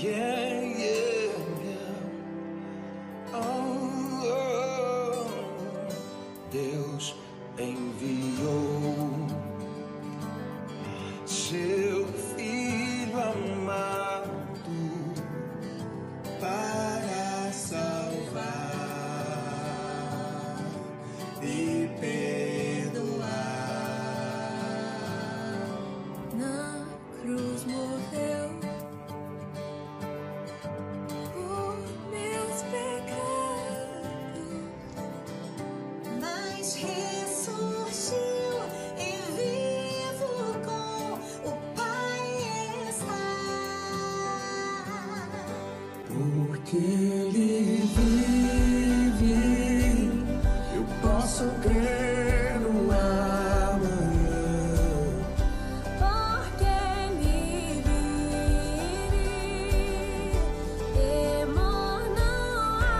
Yeah, yeah, yeah. Oh, oh. Deus enviou seu Filho amado para salvar e perdoar. Na cruz morreu por meus pecados, mas ressurgiu e vivo com o Pai está. Porque Ele vive, eu posso crer no amanhã. Porque Ele vive, temor não há.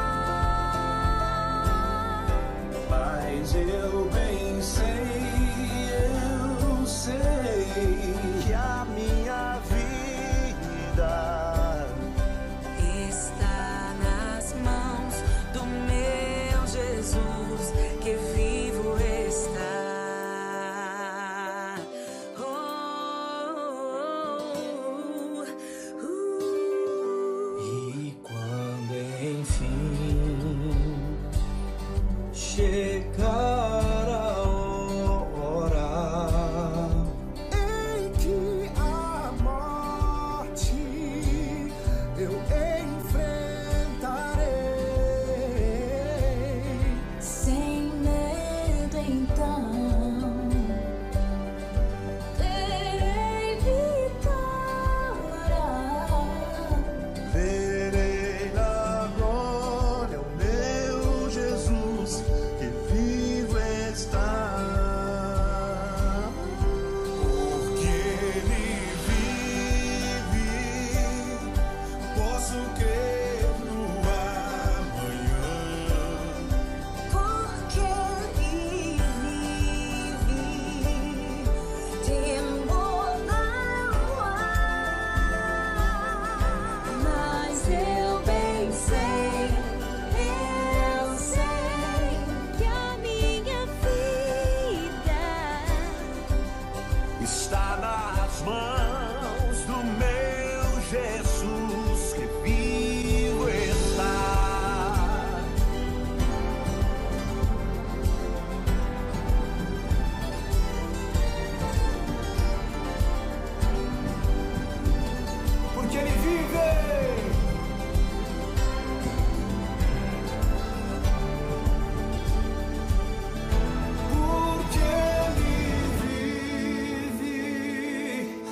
Mas eu bem sei que a minha vida Está nas mãos do meu Jesus, que vivo está. Oh, e quando enfim chegar a hora em que a morte eu enfrentarei, sem medo então terei vitória. verei na glória o meu Jesus que vivo está. Porque Ele vive, posso crer no amanhã. Porque Ele vive, temor não há. Mas eu bem sei que a minha vida Está nas mãos do meu Jesus que vivo está. Porque Ele vive. Porque Ele vive,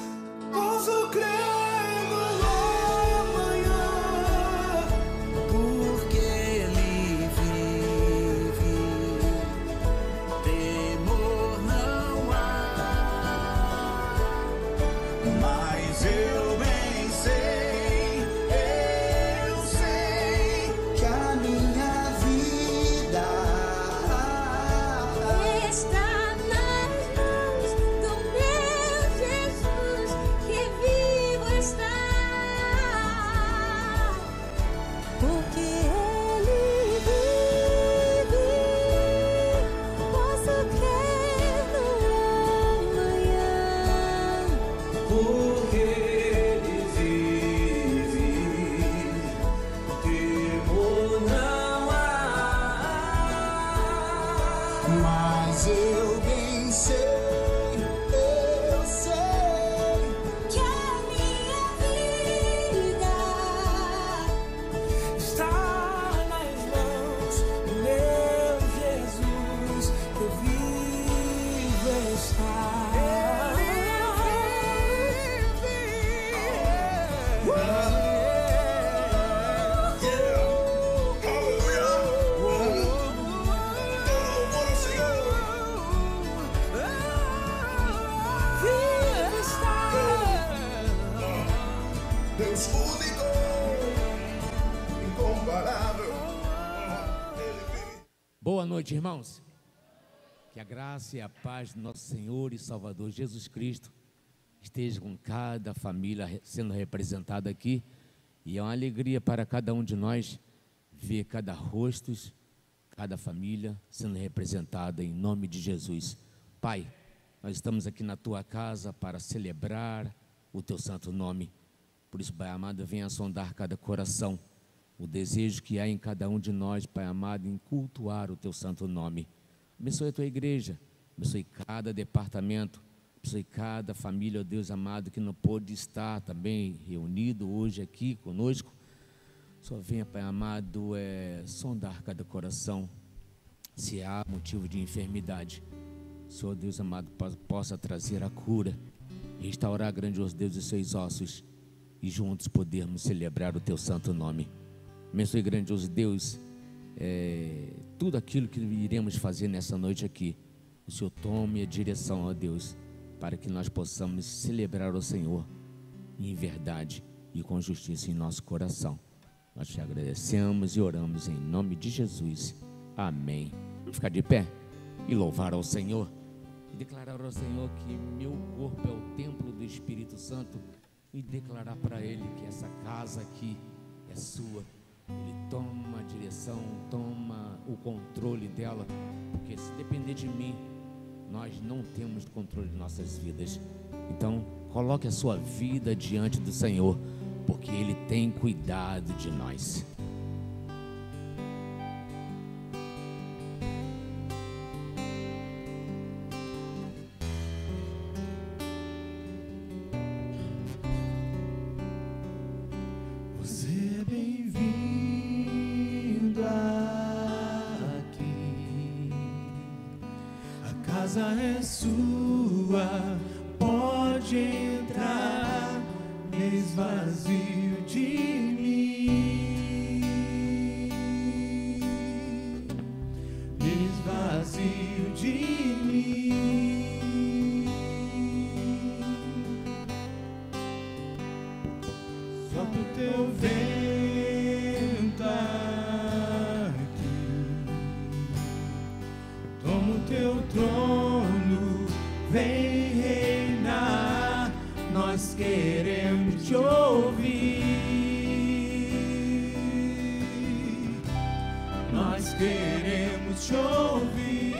posso crer no amanhã. Porque Ele vive, temor não há. Mas eu bem sei que a minha vida está nas mãos do meu Jesus, que vivo está. Porque Ele vive, posso crer no amanhã. Porque Ele vive, temor não há. Mas eu bem sei Que a minha vida está nas mãos do meu Jesus que vive está. Deus único, incomparável. Boa noite, irmãos. Que a graça e a paz do nosso Senhor e Salvador Jesus Cristo esteja com cada família sendo representada aqui E é uma alegria para cada um de nós ver cada rosto, cada família sendo representada em nome de Jesus. Pai, nós estamos aqui na Tua casa para celebrar o Teu santo nome. Por isso, Pai amado, venha sondar cada coração, o desejo que há em cada um de nós, Pai amado, em cultuar o Teu santo nome. Abençoe a Tua igreja, abençoe cada departamento, abençoe cada família, ó Deus amado, que não pôde estar também reunido hoje aqui conosco. Só venha, Pai amado, sondar cada coração, se há motivo de enfermidade. Senhor Deus amado, possa trazer a cura, restaurar, grandioso Deus, os seus ossos, e juntos podermos celebrar o Teu santo nome. Abençoe, grandioso Deus, tudo aquilo que iremos fazer nessa noite aqui. O Senhor tome a direção, ó Deus, para que nós possamos celebrar o Senhor em verdade e com justiça em nosso coração. Nós te agradecemos e oramos em nome de Jesus. Amém. Vamos ficar de pé e louvar ao Senhor e declarar ao Senhor que meu corpo é o templo do Espírito Santo, e declarar para Ele que essa casa aqui é sua. Ele toma a direção, toma o controle dela, porque se depender de mim, nós não temos controle de nossas vidas. Então, coloque a sua vida diante do Senhor, porque Ele tem cuidado de nós. Você é bem-vindo aqui. A casa é sua, pode entrar, esvazio de mim, esvazio de mim. Sopra o Teu vento aqui, toma o Teu trono, vem reinar. Nós queremos Te ouvir, nós queremos Te ouvir.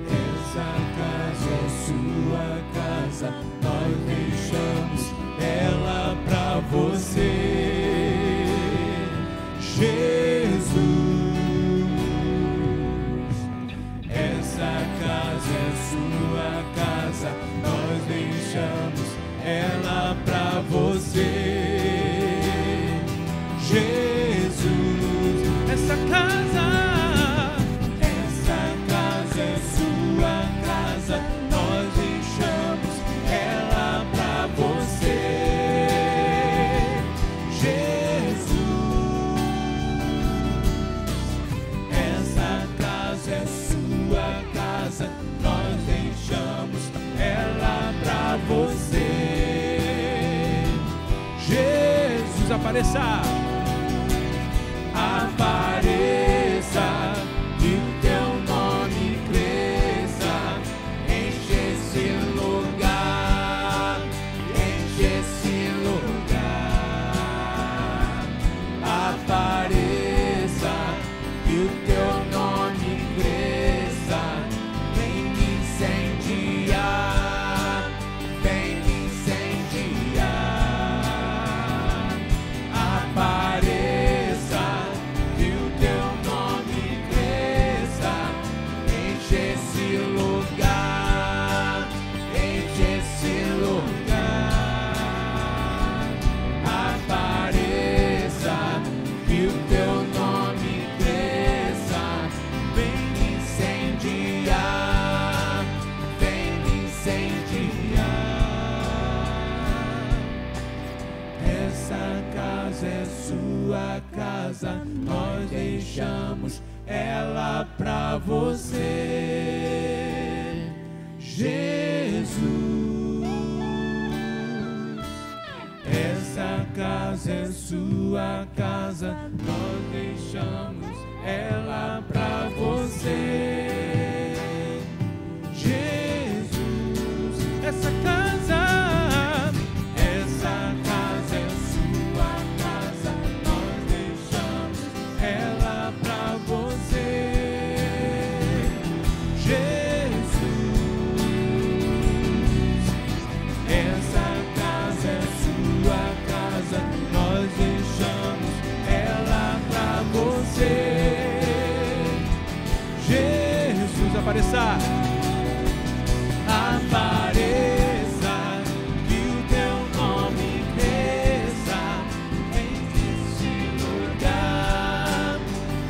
Essa casa é sua casa, nós deixamos ela pra você, Jesus. Sua casa, nós deixamos ela pra você, Jesus. Essa casa é sua casa, nós deixamos ela pra você, Jesus. Essa casa é sua casa, nós deixamos ela pra você, Jesus. Apareça, apareça, e o Teu nome cresça, enche esse lugar, enche esse lugar. Apareça, e o Teu nome cresça, vem me incendiar, vem me incendiar. Apareça, e o Teu nome cresça, enche esse lugar, enche esse lugar. Apareça, e o Teu nome cresça, vem me incendiar, vem me incendiar. Essa casa é sua casa, nós deixamos ela pra você, Jesus. Essa casa é sua casa, nós deixamos ela pra você, Jesus. apareça, apareça, que o teu nome cresça, enche esse lugar,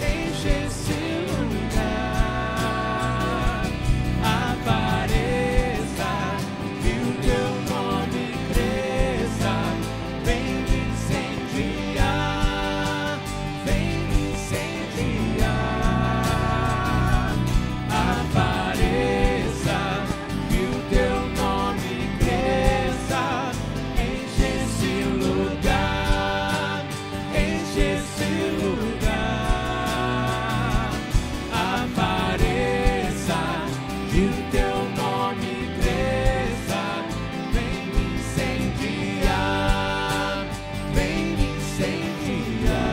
enche esse lugar. Apareça, que o teu nome cresça, vem me incendiar, vem me incendiar. Apareça, que o teu nome cresça, enche esse lugar, enche esse lugar. Apareça, que o teu nome cresça, vem me incendiar, vem me incendiar.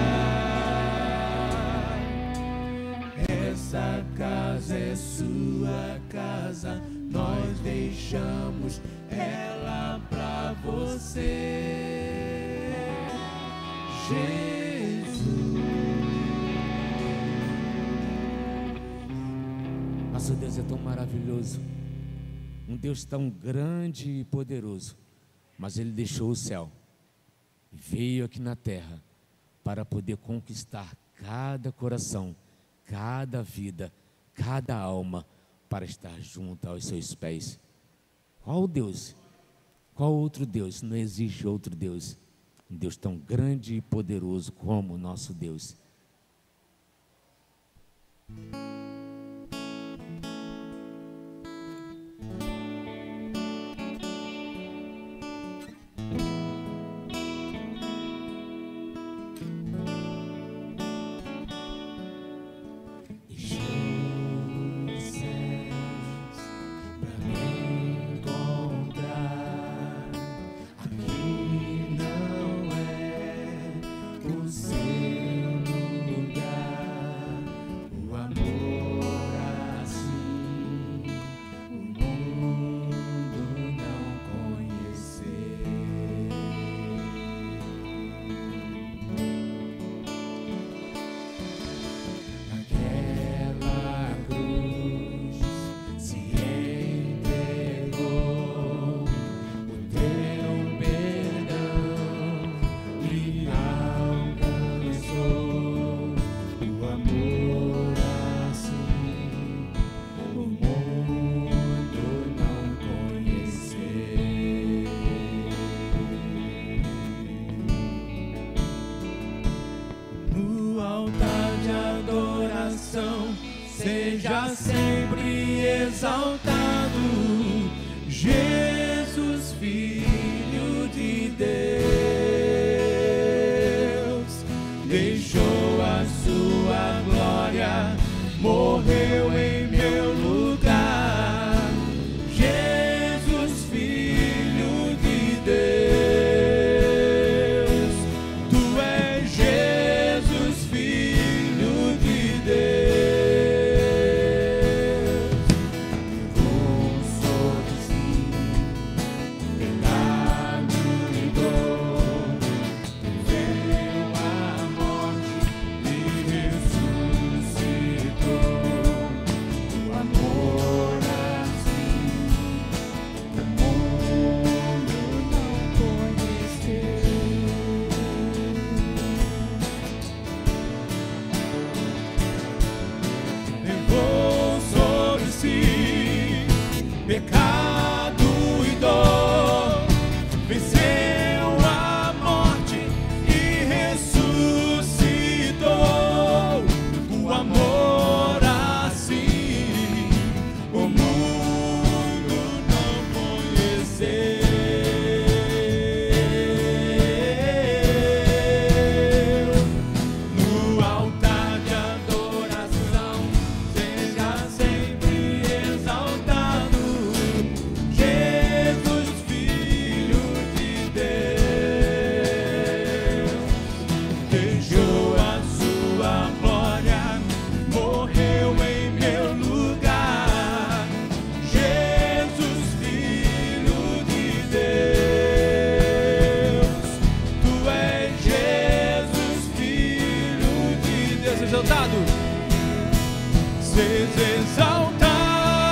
Essa casa é sua casa, nós deixamos ela pra você, Jesus. Nosso Deus é tão maravilhoso, um Deus tão grande e poderoso, mas Ele deixou o céu, veio aqui na terra para poder conquistar cada coração, cada vida, cada alma, para estar junto aos seus pés. Qual Deus? Qual outro Deus? Não existe outro Deus, um Deus tão grande e poderoso como o nosso Deus. Seja sempre exaltado, Jesus, Filho de Deus, deixou a sua glória, morreu em meu lugar. Jesus, Filho de Deus, tu és Jesus, Filho de Deus. Pecado e dor, venceu a morte e ressuscitou. O amor assim o mundo não conheceu. No altar de adoração, seja sempre exaltado. Seja exaltado,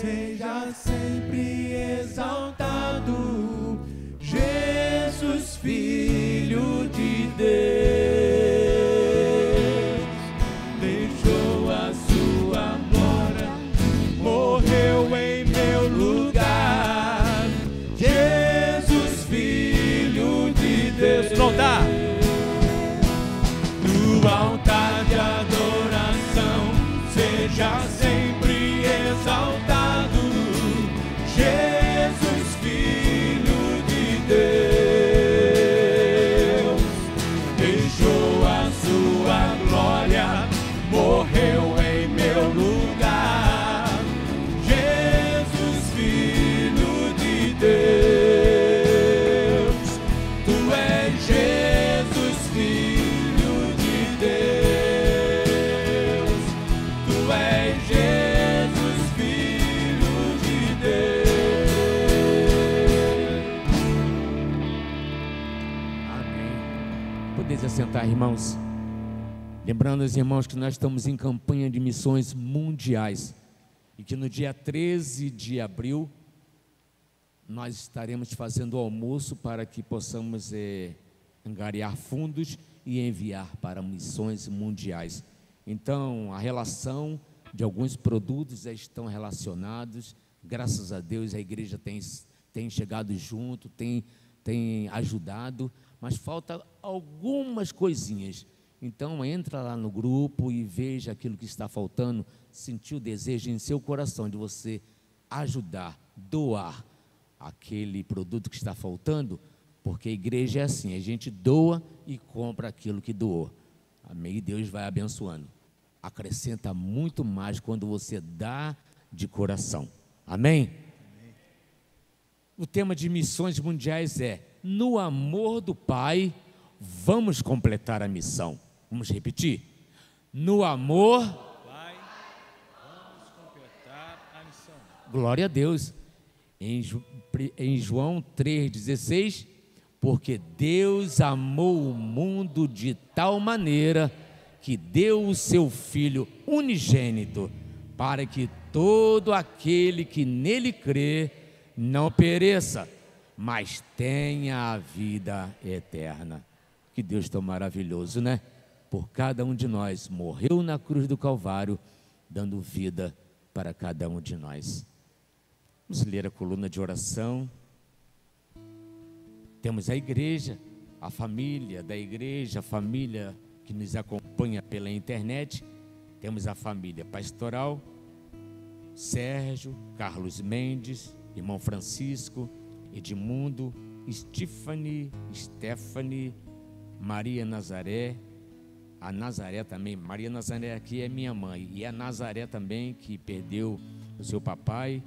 seja sempre exaltado. Jesus, Filho de Deus, deixou a sua glória, morreu em meu lugar. Jesus, Filho de Deus, não dá. No altar de adoração, seja sempre exaltado. Jesus, Filho de Deus, deixou a sua glória, morreu em meu lugar. Jesus, Filho de Deus, tu és Jesus, Filho de Deus, tu és Jesus, Filho de Deus. Amém. Podeis assentar, irmãos. Lembrando os irmãos que nós estamos em campanha de missões mundiais e que no dia 13 de abril nós estaremos fazendo o almoço para que possamos angariar fundos e enviar para missões mundiais. Então, a relação de alguns produtos já estão relacionados. Graças a Deus, a igreja tem chegado junto, tem ajudado, mas falta algumas coisinhas. Então, entra lá no grupo e veja aquilo que está faltando. Sentiu o desejo em seu coração de você ajudar, doar aquele produto que está faltando, porque a igreja é assim, a gente doa e compra aquilo que doou. Amém? E Deus vai abençoando. Acrescenta muito mais quando você dá de coração. Amém? O tema de missões mundiais é: no amor do Pai, vamos completar a missão. Vamos repetir? No amor, Pai, vamos completar a missão. glória a Deus. Em João 3,16, porque Deus amou o mundo de tal maneira que deu o seu Filho unigênito, para que todo aquele que nele crê não pereça, mas tenha a vida eterna. Que Deus tão maravilhoso, né? Por cada um de nós, morreu na cruz do Calvário, dando vida para cada um de nós. Vamos ler a coluna de oração. Temos a igreja, a família da igreja, a família que nos acompanha pela internet. Temos a família pastoral, Sérgio, Carlos Mendes, irmão Francisco, Edmundo, Stephanie, Maria Nazaré, a Nazaré também. Maria Nazaré aqui é minha mãe, e a Nazaré também, que perdeu o seu papai.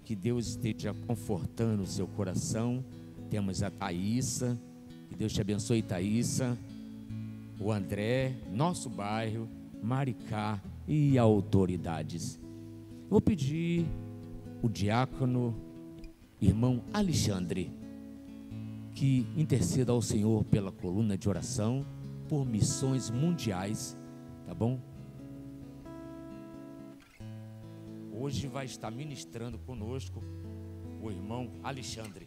Que Deus esteja confortando o seu coração. Temos a Thaísa, que Deus te abençoe, Thaísa, o André, nosso bairro, Maricá e autoridades. Vou pedir o diácono, irmão Alexandre, que interceda ao Senhor pela coluna de oração, por missões mundiais, tá bom? Hoje vai estar ministrando conosco o irmão Alexandre.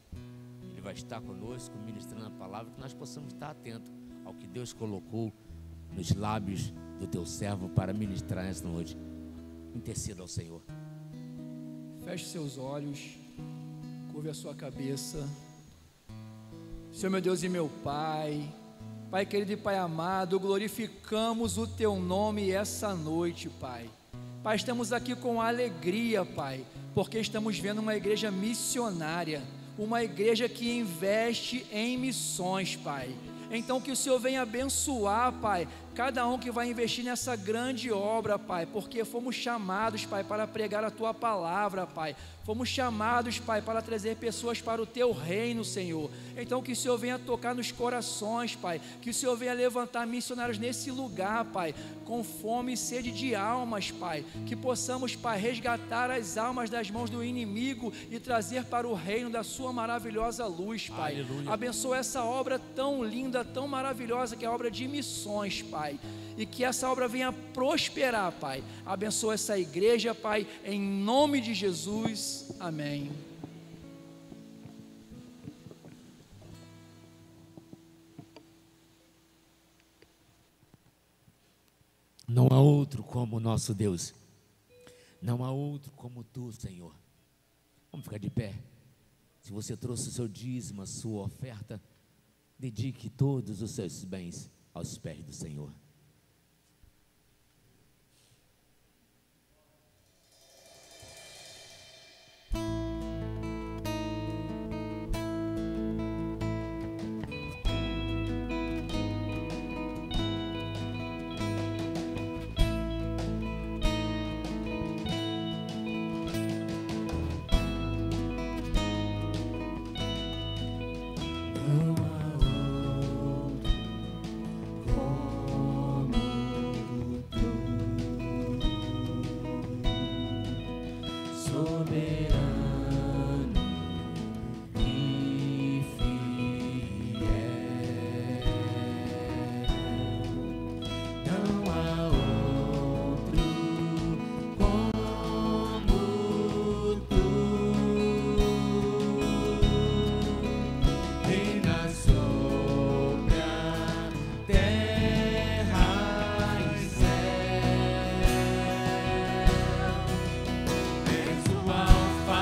Ele vai estar conosco ministrando a palavra, que nós possamos estar atentos ao que Deus colocou nos lábios do teu servo para ministrar nesta noite. Interceda ao Senhor. Feche seus olhos, curve a sua cabeça. Senhor meu Deus e meu Pai, Pai querido e Pai amado, glorificamos o Teu nome essa noite, Pai. Pai, estamos aqui com alegria, Pai, porque estamos vendo uma igreja missionária, uma igreja que investe em missões, Pai. Então que o Senhor venha abençoar, Pai, cada um que vai investir nessa grande obra, Pai, porque fomos chamados, Pai, para pregar a Tua palavra, Pai. Fomos chamados, Pai, para trazer pessoas para o Teu reino, Senhor. Então que o Senhor venha tocar nos corações, Pai, que o Senhor venha levantar missionários nesse lugar, Pai, com fome e sede de almas, Pai, que possamos, Pai, resgatar as almas das mãos do inimigo e trazer para o reino da Sua maravilhosa luz, Pai. Aleluia. Abençoa essa obra tão linda, tão maravilhosa, que é a obra de missões, Pai. Pai, e que essa obra venha prosperar, Pai. Abençoa essa igreja, Pai, em nome de Jesus, amém. Não há outro como o nosso Deus, não há outro como tu, Senhor. Vamos ficar de pé. Se você trouxe o seu dízimo, a sua oferta, dedique todos os seus bens aos pés do Senhor. Alfa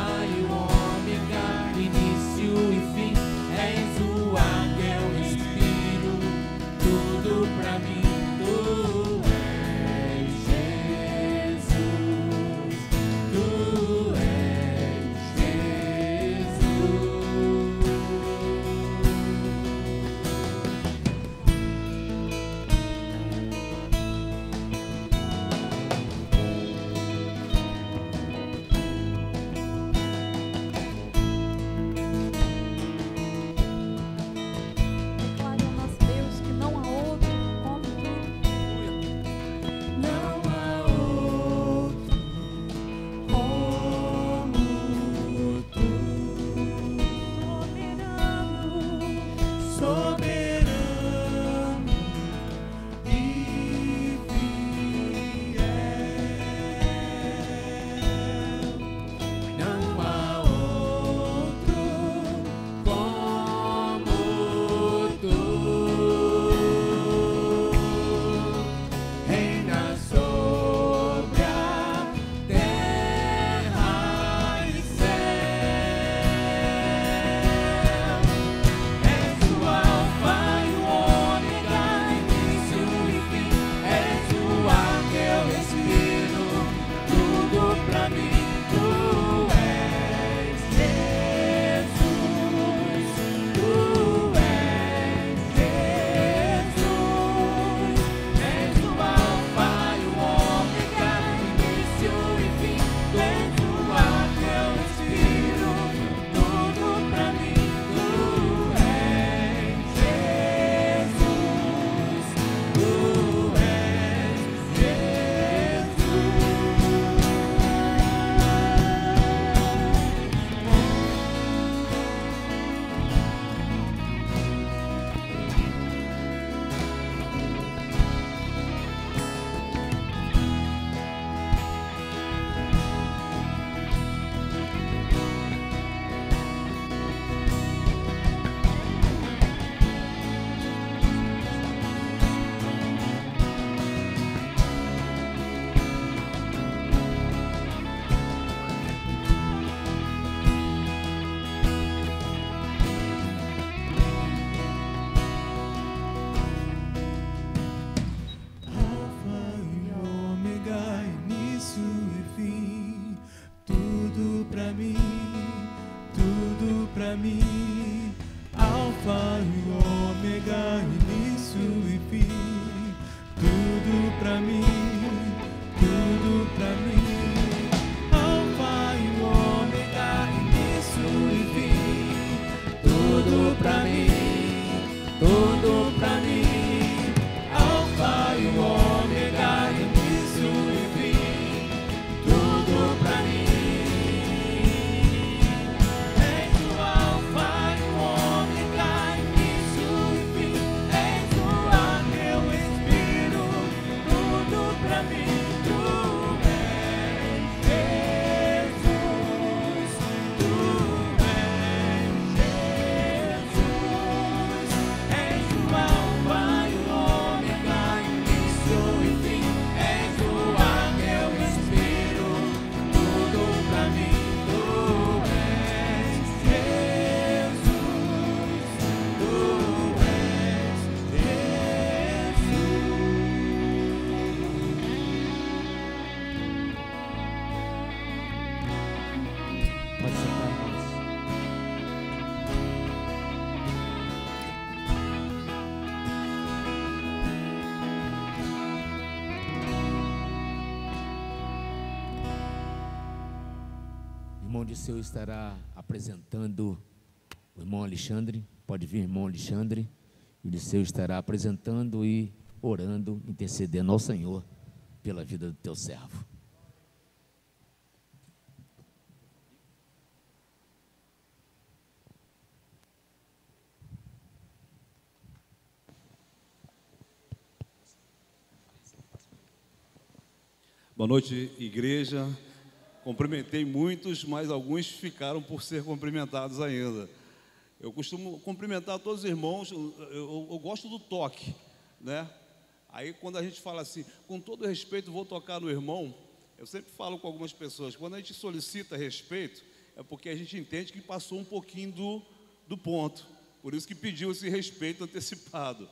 irmão Disseu estará apresentando o irmão Alexandre. Pode vir, irmão Alexandre. O Disseu estará apresentando e orando, intercedendo ao Senhor pela vida do teu servo. Boa noite, igreja. Cumprimentei muitos, mas alguns ficaram por ser cumprimentados ainda. Eu costumo cumprimentar todos os irmãos, eu gosto do toque, né? Aí quando a gente fala assim, com todo respeito, vou tocar no irmão, eu sempre falo com algumas pessoas, quando a gente solicita respeito, é porque a gente entende que passou um pouquinho do ponto, por isso que pediu esse respeito antecipado,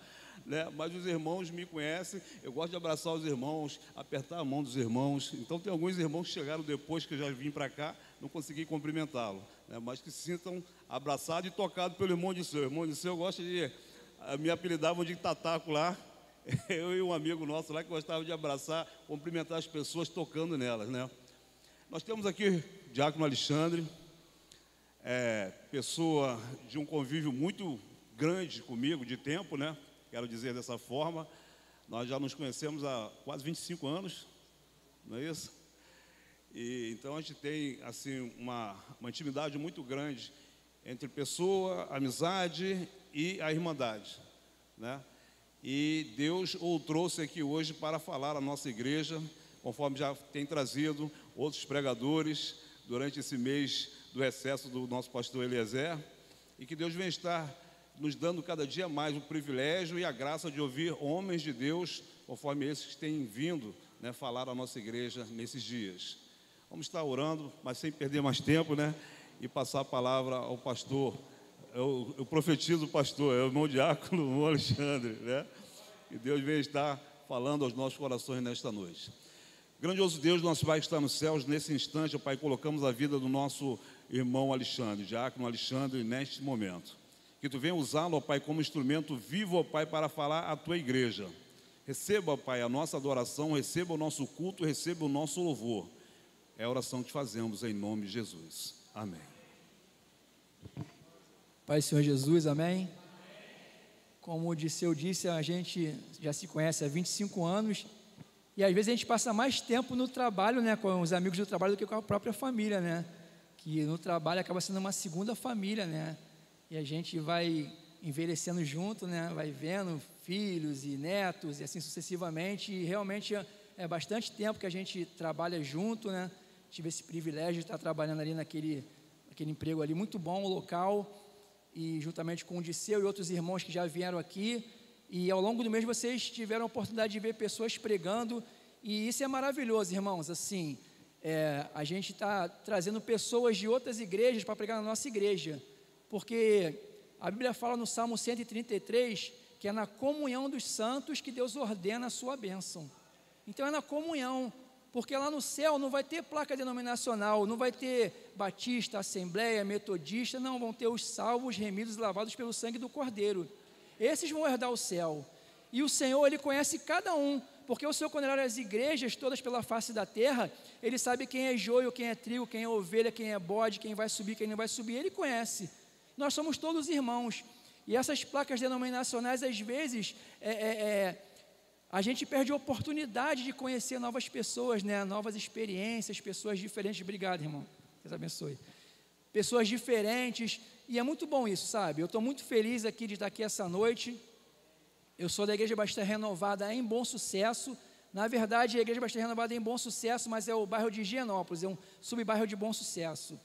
né? Mas os irmãos me conhecem, eu gosto de abraçar os irmãos, apertar a mão dos irmãos. Então tem alguns irmãos que chegaram depois que eu já vim para cá, não consegui cumprimentá-lo, né? Mas que se sintam abraçados e tocados pelo irmão Disseu. O irmão Disseu gosta de, me apelidavam de Tataco lá, eu e um amigo nosso lá que gostava de abraçar, cumprimentar as pessoas tocando nelas, né? Nós temos aqui Diácono Alexandre, pessoa de um convívio muito grande comigo, de tempo, né? Quero dizer dessa forma, nós já nos conhecemos há quase 25 anos, não é isso? E então a gente tem assim uma intimidade muito grande entre pessoa, amizade e a irmandade, né? E Deus o trouxe aqui hoje para falar à nossa igreja, conforme já tem trazido outros pregadores durante esse mês do recesso do nosso pastor Eliezer, e que Deus venha estar nos dando cada dia mais o privilégio e a graça de ouvir homens de Deus, conforme esses que têm vindo, né, falar à nossa igreja nesses dias. Vamos estar orando, mas sem perder mais tempo, né, e passar a palavra ao pastor. Eu profetizo o pastor, é o irmão Diácono, o irmão Alexandre, né, que Deus venha estar falando aos nossos corações nesta noite. Grandioso Deus, nosso Pai que está nos céus, nesse instante, ó Pai, colocamos a vida do nosso irmão Alexandre, Diácono Alexandre, neste momento. Que Tu venha usá-lo, ó Pai, como instrumento vivo, ó Pai, para falar à Tua igreja. Receba, ó Pai, a nossa adoração, receba o nosso culto, receba o nosso louvor. É a oração que fazemos em nome de Jesus. Amém. Pai Senhor Jesus, amém? Como o Disseu disse, a gente já se conhece há 25 anos e às vezes a gente passa mais tempo no trabalho, né, com os amigos do trabalho do que com a própria família, né? Que no trabalho acaba sendo uma segunda família, né? E a gente vai envelhecendo junto, né? Vai vendo filhos e netos e assim sucessivamente. E realmente é bastante tempo que a gente trabalha junto, né? Tive esse privilégio de estar trabalhando ali naquele emprego ali muito bom, local. E juntamente com o Disseu e outros irmãos que já vieram aqui. E ao longo do mês vocês tiveram a oportunidade de ver pessoas pregando. E isso é maravilhoso, irmãos. Assim, a gente está trazendo pessoas de outras igrejas para pregar na nossa igreja. Porque a Bíblia fala no Salmo 133 que é na comunhão dos santos que Deus ordena a sua bênção. Então é na comunhão, porque lá no céu não vai ter placa denominacional, não vai ter batista, assembleia, metodista, não, vão ter os salvos, remidos e lavados pelo sangue do Cordeiro. Esses vão herdar o céu. E o Senhor, Ele conhece cada um, porque o Senhor, quando Ele olha as igrejas todas pela face da terra, Ele sabe quem é joio, quem é trigo, quem é ovelha, quem é bode, quem vai subir, quem não vai subir, Ele conhece. Nós somos todos irmãos, e essas placas denominacionais, às vezes, a gente perde a oportunidade de conhecer novas pessoas, né? Novas experiências, pessoas diferentes. Obrigado, irmão, Deus abençoe. Pessoas diferentes, e é muito bom isso, sabe? Eu estou muito feliz aqui de estar aqui essa noite. Eu sou da Igreja Batista Renovada em Bom Sucesso. Na verdade, a Igreja Batista Renovada é em Bom Sucesso, mas é o bairro de Higienópolis, é um subbairro de Bom Sucesso.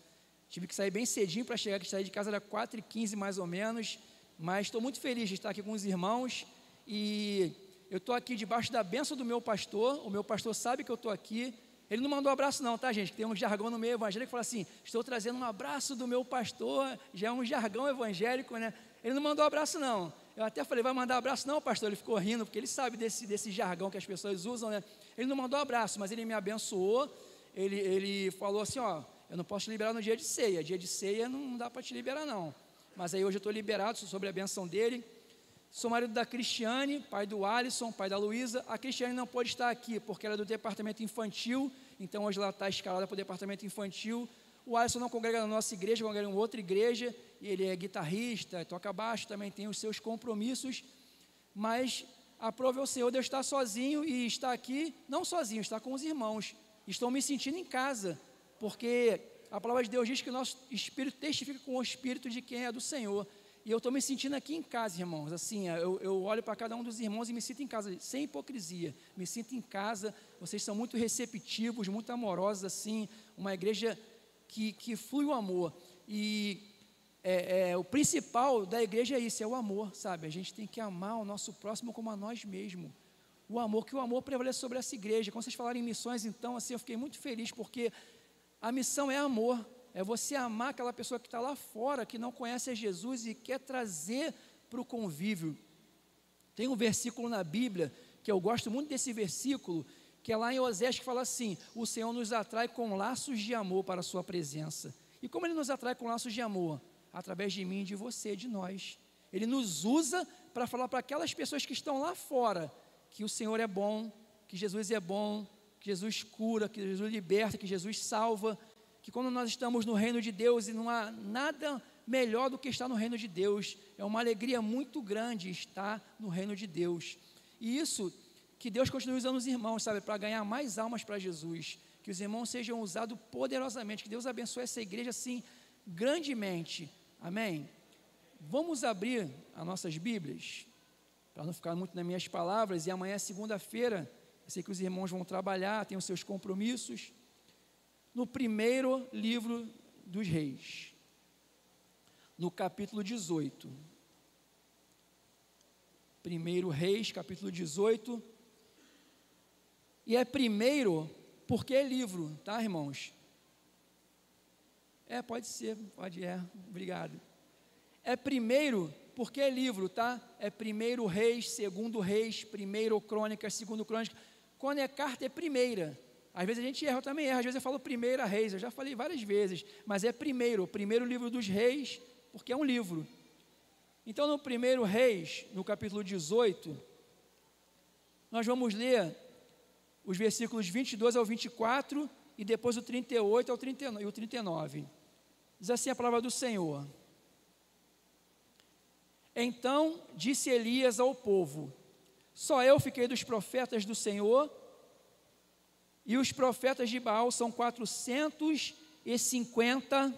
Tive que sair bem cedinho para chegar aqui, sair de casa era 4h15 mais ou menos, mas estou muito feliz de estar aqui com os irmãos, e eu estou aqui debaixo da bênção do meu pastor. O meu pastor sabe que eu estou aqui. Ele não mandou abraço não, tá, gente? Tem um jargão no meio evangélico que fala assim: estou trazendo um abraço do meu pastor. Já é um jargão evangélico, né? Ele não mandou abraço não. Eu até falei: vai mandar abraço não, pastor? Ele ficou rindo, porque ele sabe desse jargão que as pessoas usam, né? Ele não mandou abraço, mas ele me abençoou. Ele falou assim: ó, eu não posso te liberar no dia de ceia. Dia de ceia não dá para te liberar não. Mas aí hoje eu estou liberado sobre a benção dele. Sou marido da Cristiane, pai do Alisson, pai da Luísa. A Cristiane não pode estar aqui porque ela é do departamento infantil, então hoje ela está escalada para o departamento infantil. O Alisson não congrega na nossa igreja, congrega em outra igreja, e ele é guitarrista, toca baixo, também tem os seus compromissos, mas aprove ao Senhor de eu estar sozinho e estar aqui, não sozinho, estar com os irmãos. Estou me sentindo em casa, porque a palavra de Deus diz que o nosso espírito testifica com o espírito de quem é do Senhor. E eu estou me sentindo aqui em casa, irmãos. Assim, eu olho para cada um dos irmãos e me sinto em casa, sem hipocrisia. Me sinto em casa, vocês são muito receptivos, muito amorosos, assim, uma igreja que flui o amor. E o principal da igreja é isso, é o amor, sabe? A gente tem que amar o nosso próximo como a nós mesmos. O amor, que o amor prevalece sobre essa igreja. Quando vocês falaram em missões, então, assim, eu fiquei muito feliz, porque a missão é amor. É você amar aquela pessoa que está lá fora, que não conhece a Jesus e quer trazer para o convívio. Tem um versículo na Bíblia, que eu gosto muito desse versículo, que é lá em Osés, que fala assim: o Senhor nos atrai com laços de amor para a sua presença. E como Ele nos atrai com laços de amor? Através de mim, de você, de nós. Ele nos usa para falar para aquelas pessoas que estão lá fora, que o Senhor é bom, que Jesus é bom, que Jesus cura, que Jesus liberta, que Jesus salva, que quando nós estamos no reino de Deus, e não há nada melhor do que estar no reino de Deus, é uma alegria muito grande estar no reino de Deus. E isso, que Deus continue usando os irmãos, sabe, para ganhar mais almas para Jesus, que os irmãos sejam usados poderosamente, que Deus abençoe essa igreja assim, grandemente, amém? Vamos abrir as nossas Bíblias, para não ficar muito nas minhas palavras, e amanhã é segunda-feira, eu sei que os irmãos vão trabalhar, têm os seus compromissos, no primeiro livro dos Reis, no capítulo 18, 1 Reis, capítulo 18, e é primeiro porque é livro, tá, irmãos? Pode ser, obrigado. É primeiro porque é livro, tá? É 1 Reis, 2 Reis, 1 Crônicas, 2 Crônicas. Quando é carta, é primeira. Às vezes a gente erra, eu também erro, às vezes eu falo 1 Reis, eu já falei várias vezes, mas é o primeiro livro dos reis, porque é um livro. Então, no 1 Reis, no capítulo 18, nós vamos ler os versículos 22 ao 24, e depois o 38 ao 39, e o 39. Diz assim a palavra do Senhor: Então disse Elias ao povo: Só eu fiquei dos profetas do Senhor, e os profetas de Baal são 450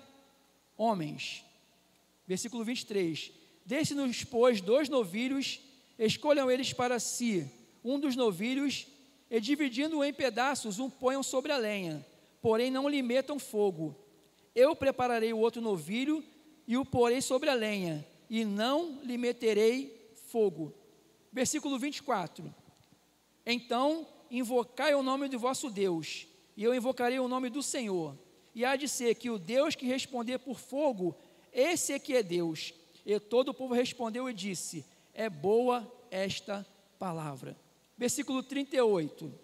homens. Versículo 23. Deixe-nos, pois, 2 novilhos, escolham eles para si um dos novilhos, e dividindo-o em pedaços, ponham sobre a lenha, porém não lhe metam fogo. Eu prepararei o outro novilho, e o porei sobre a lenha, e não lhe meterei fogo. Versículo 24. Então invocai o nome do vosso Deus, e eu invocarei o nome do Senhor, e há de ser que o Deus que responder por fogo, esse é que é Deus. E todo o povo respondeu e disse: É boa esta palavra. Versículo 38.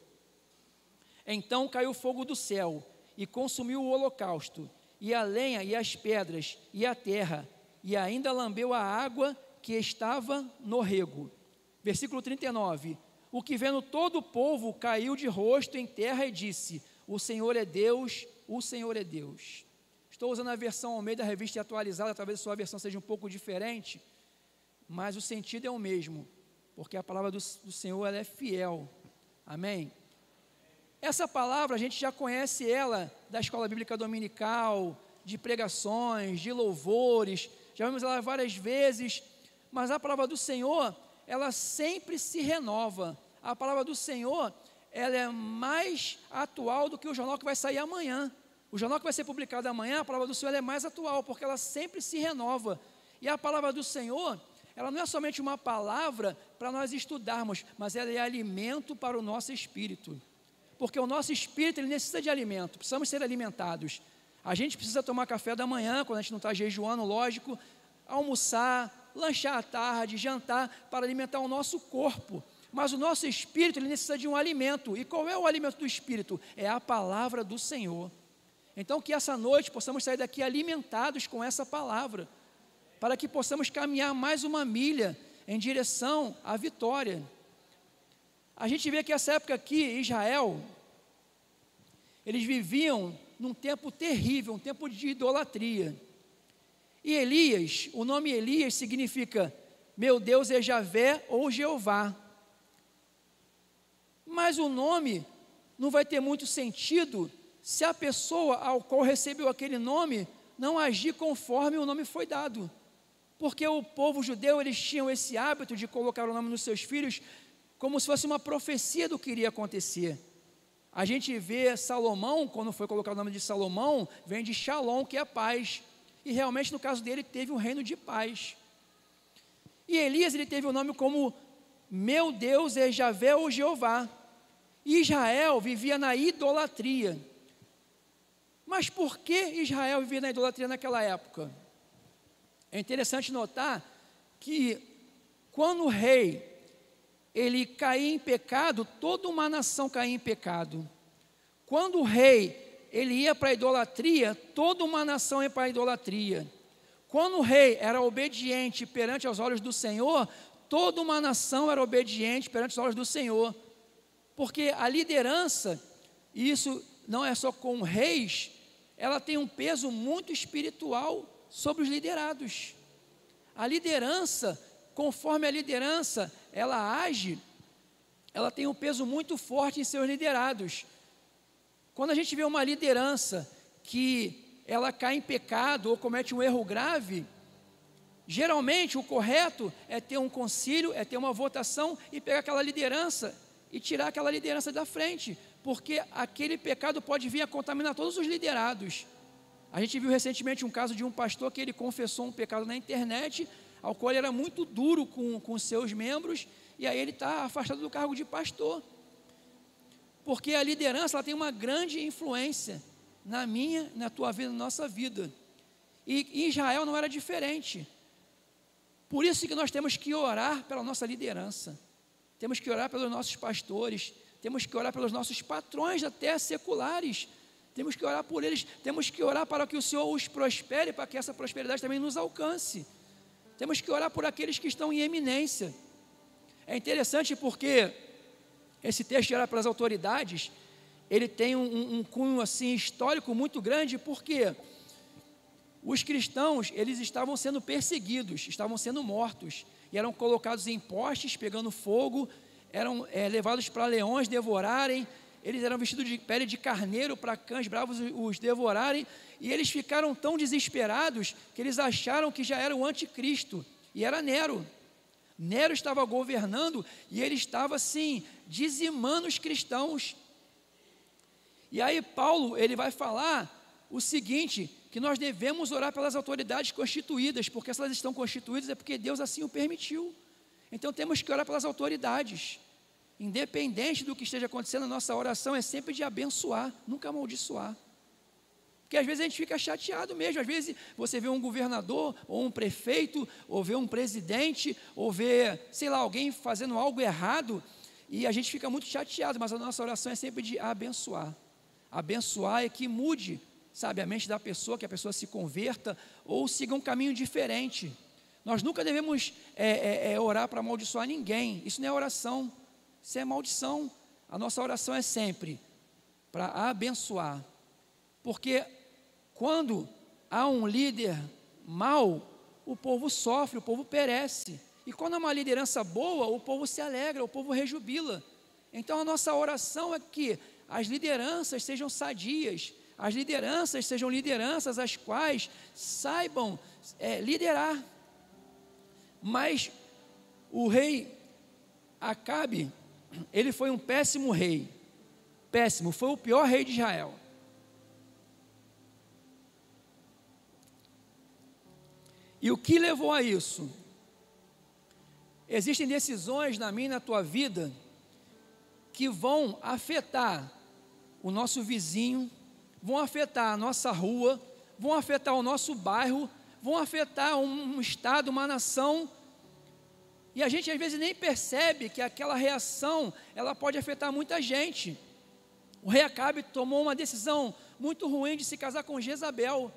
Então caiu fogo do céu, e consumiu o holocausto, e a lenha, e as pedras, e a terra, e ainda lambeu a água que estava no rego. Versículo 39. O que vendo todo o povo caiu de rosto em terra e disse: O Senhor é Deus, o Senhor é Deus. Estou usando a versão Almeida, a revista atualizada, talvez a sua versão seja um pouco diferente, mas o sentido é o mesmo, porque a palavra do Senhor, ela é fiel. Amém? Essa palavra a gente já conhece ela da escola bíblica dominical, de pregações, de louvores, já vimos ela várias vezes, mas a palavra do Senhor, ela sempre se renova. A palavra do Senhor, ela é mais atual do que o jornal que vai sair amanhã. O jornal que vai ser publicado amanhã, a palavra do Senhor é mais atual, porque ela sempre se renova. E a palavra do Senhor, ela não é somente uma palavra para nós estudarmos, mas ela é alimento para o nosso espírito. Porque o nosso espírito, ele necessita de alimento, precisamos ser alimentados. A gente precisa tomar café da manhã, quando a gente não está jejuando, lógico, almoçar, lanchar à tarde, jantar, para alimentar o nosso corpo. Mas o nosso espírito, ele necessita de um alimento. E qual é o alimento do espírito? É a palavra do Senhor. Então, que essa noite possamos sair daqui alimentados com essa palavra, para que possamos caminhar mais uma milha em direção à vitória. A gente vê que essa época aqui, Israel, eles viviam num tempo terrível, um tempo de idolatria. E Elias, o nome Elias significa meu Deus é Javé ou Jeová. Mas o nome não vai ter muito sentido se a pessoa ao qual recebeu aquele nome não agir conforme o nome foi dado. Porque o povo judeu, eles tinham esse hábito de colocar o nome nos seus filhos como se fosse uma profecia do que iria acontecer. A gente vê Salomão, quando foi colocar o nome de Salomão, vem de Shalom, que é paz. E realmente no caso dele teve um reino de paz. E Elias, ele teve o nome como meu Deus é Javé ou Jeová. Israel vivia na idolatria. Mas por que Israel vivia na idolatria naquela época? É interessante notar que quando o rei ele caía em pecado, toda uma nação caía em pecado. Quando o rei ele ia para a idolatria, toda uma nação ia para a idolatria. Quando o rei era obediente perante aos olhos do Senhor, toda uma nação era obediente perante os olhos do Senhor. Porque a liderança, e isso não é só com reis, ela tem um peso muito espiritual sobre os liderados. A liderança, conforme a liderança, ela age, ela tem um peso muito forte em seus liderados. Quando a gente vê uma liderança que ela cai em pecado ou comete um erro grave, geralmente o correto é ter um concílio, é ter uma votação e pegar aquela liderança e tirar aquela liderança da frente, porque aquele pecado pode vir a contaminar todos os liderados. A gente viu recentemente um caso de um pastor que ele confessou um pecado na internet, ao qual ele era muito duro com seus membros, e aí ele está afastado do cargo de pastor. Porque a liderança ela tem uma grande influência na minha, na tua vida, na nossa vida. E em Israel não era diferente. Por isso que nós temos que orar pela nossa liderança. Temos que orar pelos nossos pastores, temos que orar pelos nossos patrões até seculares, temos que orar por eles, temos que orar para que o Senhor os prospere, para que essa prosperidade também nos alcance. Temos que orar por aqueles que estão em eminência. É interessante porque esse texto de orar pelas autoridades, ele tem um cunho assim histórico muito grande, porque os cristãos, eles estavam sendo perseguidos, estavam sendo mortos, e eram colocados em postes, pegando fogo, eram levados para leões devorarem, eles eram vestidos de pele de carneiro para cães bravos os devorarem, e eles ficaram tão desesperados que eles acharam que já era o anticristo, e era Nero. Nero estava governando e ele estava assim, dizimando os cristãos. E aí Paulo, ele vai falar o seguinte, que nós devemos orar pelas autoridades constituídas, porque se elas estão constituídas é porque Deus assim o permitiu. Então temos que orar pelas autoridades, independente do que esteja acontecendo. A nossa oração é sempre de abençoar, nunca amaldiçoar. Porque às vezes a gente fica chateado mesmo, às vezes você vê um governador, ou um prefeito, ou vê um presidente, ou vê, sei lá, alguém fazendo algo errado, e a gente fica muito chateado, mas a nossa oração é sempre de abençoar. Abençoar é que mude, sabe, a mente da pessoa, que a pessoa se converta, ou siga um caminho diferente. Nós nunca devemos orar para amaldiçoar ninguém, isso não é oração, isso é maldição. A nossa oração é sempre para abençoar, porque quando há um líder mau, o povo sofre, o povo perece, e quando há uma liderança boa, o povo se alegra, o povo rejubila. Então a nossa oração é que as lideranças sejam sadias, as lideranças sejam lideranças as quais saibam liderar. Mas o rei Acabe, ele foi um péssimo rei, péssimo, foi o pior rei de Israel. E o que levou a isso? Existem decisões na minha e na tua vida que vão afetar o nosso vizinho, vão afetar a nossa rua, vão afetar o nosso bairro, vão afetar um estado, uma nação, e a gente às vezes nem percebe que aquela reação, ela pode afetar muita gente. O rei Acabe tomou uma decisão muito ruim de se casar com Jezabel,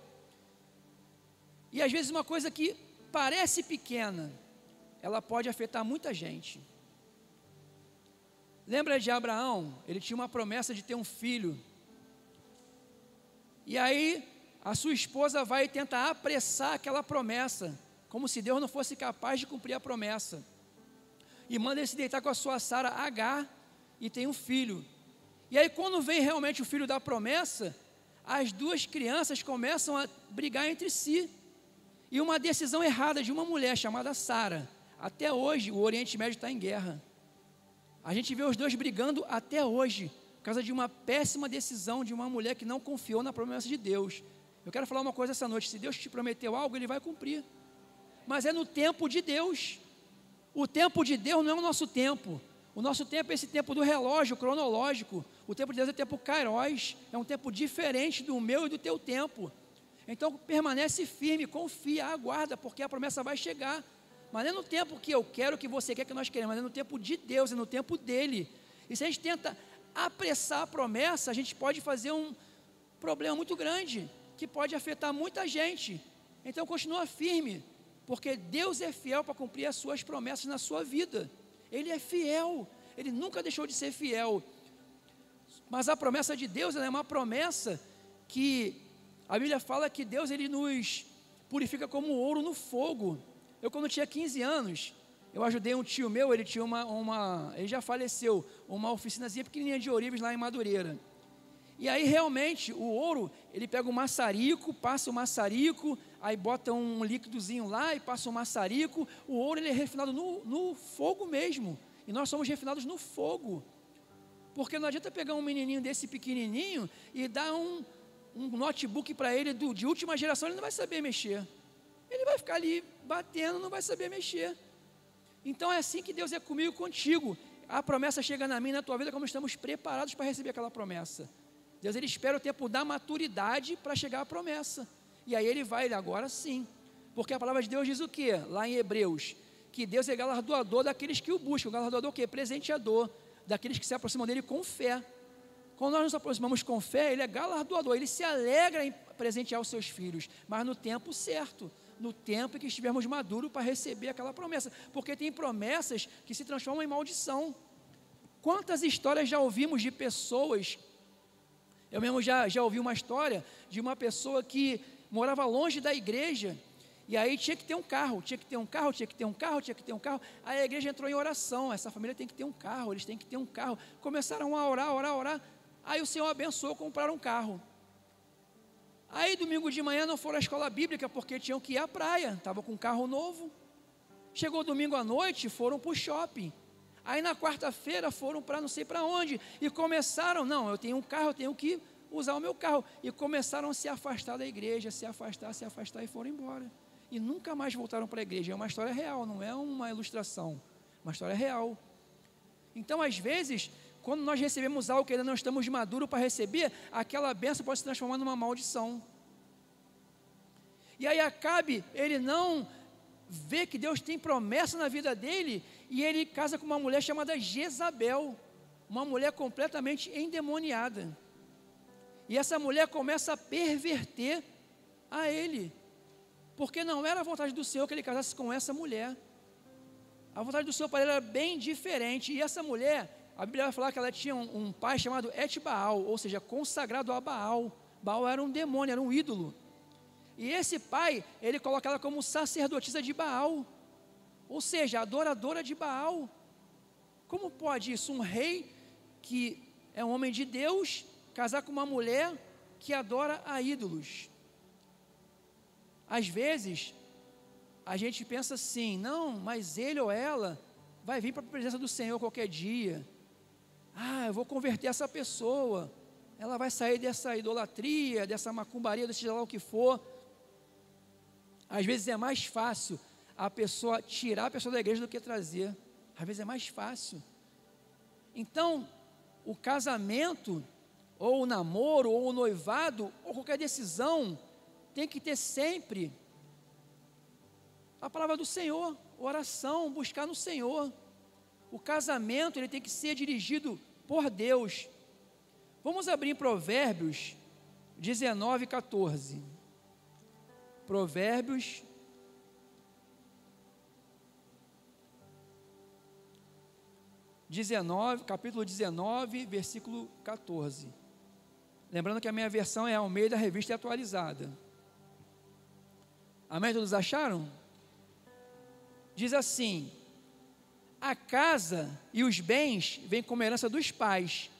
e às vezes uma coisa que parece pequena, ela pode afetar muita gente. Lembra de Abraão? Ele tinha uma promessa de ter um filho. E aí a sua esposa vai tentar apressar aquela promessa, como se Deus não fosse capaz de cumprir a promessa. E manda ele se deitar com a sua Sara, Agar, e tem um filho. E aí quando vem realmente o filho da promessa, as duas crianças começam a brigar entre si. E uma decisão errada de uma mulher chamada Sara. Até hoje o Oriente Médio está em guerra. A gente vê os dois brigando até hoje, por causa de uma péssima decisão de uma mulher que não confiou na promessa de Deus. Eu quero falar uma coisa essa noite: se Deus te prometeu algo, Ele vai cumprir. Mas é no tempo de Deus. O tempo de Deus não é o nosso tempo. O nosso tempo é esse tempo do relógio cronológico. O tempo de Deus é o tempo kairos. É um tempo diferente do meu e do teu tempo. Então permanece firme, confia, aguarda, porque a promessa vai chegar. Mas não é no tempo que eu quero, que você quer, que nós queremos, mas é no tempo de Deus, é no tempo dEle. E se a gente tenta apressar a promessa, a gente pode fazer um problema muito grande, que pode afetar muita gente. Então continua firme, porque Deus é fiel para cumprir as suas promessas na sua vida. Ele é fiel, Ele nunca deixou de ser fiel. Mas a promessa de Deus, ela é uma promessa que a Bíblia fala que Deus, Ele nos purifica como ouro no fogo. Eu, quando tinha 15 anos, eu ajudei um tio meu, ele tinha ele já faleceu, uma oficinazinha pequenininha de ourives lá em Madureira. E aí realmente o ouro, ele pega o maçarico, passa o maçarico, aí bota um líquidozinho lá e passa o maçarico. O ouro, ele é refinado no fogo mesmo, e nós somos refinados no fogo. Porque não adianta pegar um menininho desse pequenininho e dar um notebook para ele de última geração, ele não vai saber mexer. Ele vai ficar ali batendo, não vai saber mexer. Então é assim que Deus é comigo, contigo. A promessa chega na minha e na tua vida, como estamos preparados para receber aquela promessa. Deus, Ele espera o tempo da maturidade para chegar a promessa. E aí Ele vai, agora sim. Porque a palavra de Deus diz o quê? Lá em Hebreus, que Deus é galardoador daqueles que o buscam. Galardoador o quê? Presenteador, daqueles que se aproximam dEle com fé. Quando nós nos aproximamos com fé, Ele é galardoador, Ele se alegra em presentear os seus filhos, mas no tempo certo, no tempo em que estivermos maduros para receber aquela promessa, porque tem promessas que se transformam em maldição. Quantas histórias já ouvimos de pessoas, eu mesmo já ouvi uma história de uma pessoa que morava longe da igreja, e aí tinha que ter um carro, aí a igreja entrou em oração, essa família tem que ter um carro, eles têm que ter um carro, começaram a orar, aí o Senhor abençoou, compraram um carro. Aí domingo de manhã não foram à escola bíblica porque tinham que ir à praia, estavam com um carro novo. Chegou domingo à noite, foram para o shopping. Aí na quarta-feira foram para não sei para onde e começaram, não, eu tenho um carro, eu tenho que usar o meu carro. E começaram a se afastar da igreja, se afastar e foram embora. E nunca mais voltaram para a igreja. É uma história real, não é uma ilustração, uma história real. Então às vezes, quando nós recebemos algo que ainda não estamos maduros para receber, aquela bênção pode se transformar numa maldição. E aí Acabe, ele não vê que Deus tem promessa na vida dele, e ele casa com uma mulher chamada Jezabel, uma mulher completamente endemoniada. E essa mulher começa a perverter a ele, porque não era a vontade do Senhor que ele casasse com essa mulher. A vontade do Senhor para ele era bem diferente, e essa mulher, a Bíblia vai falar que ela tinha um pai chamado Etbaal, ou seja, consagrado a Baal. Baal era um demônio, era um ídolo. E esse pai, ele coloca ela como sacerdotisa de Baal, ou seja, adoradora de Baal. Como pode isso? Um rei que é um homem de Deus, casar com uma mulher que adora a ídolos. Às vezes, a gente pensa assim, não, mas ele ou ela vai vir para a presença do Senhor qualquer dia. Eu vou converter essa pessoa, ela vai sair dessa idolatria, dessa macumbaria, seja lá o que for. Às vezes é mais fácil tirar a pessoa da igreja do que trazer. Às vezes é mais fácil. Então, o casamento, ou o namoro, ou o noivado, ou qualquer decisão, tem que ter sempre a palavra do Senhor, oração, buscar no Senhor. O casamento, ele tem que ser dirigido por Deus. Vamos abrir em Provérbios 19, 14. Provérbios 19, capítulo 19, versículo 14. Lembrando que a minha versão é Almeida, Revista Atualizada. Amém? Todos acharam? Diz assim: a casa e os bens vêm como herança dos pais,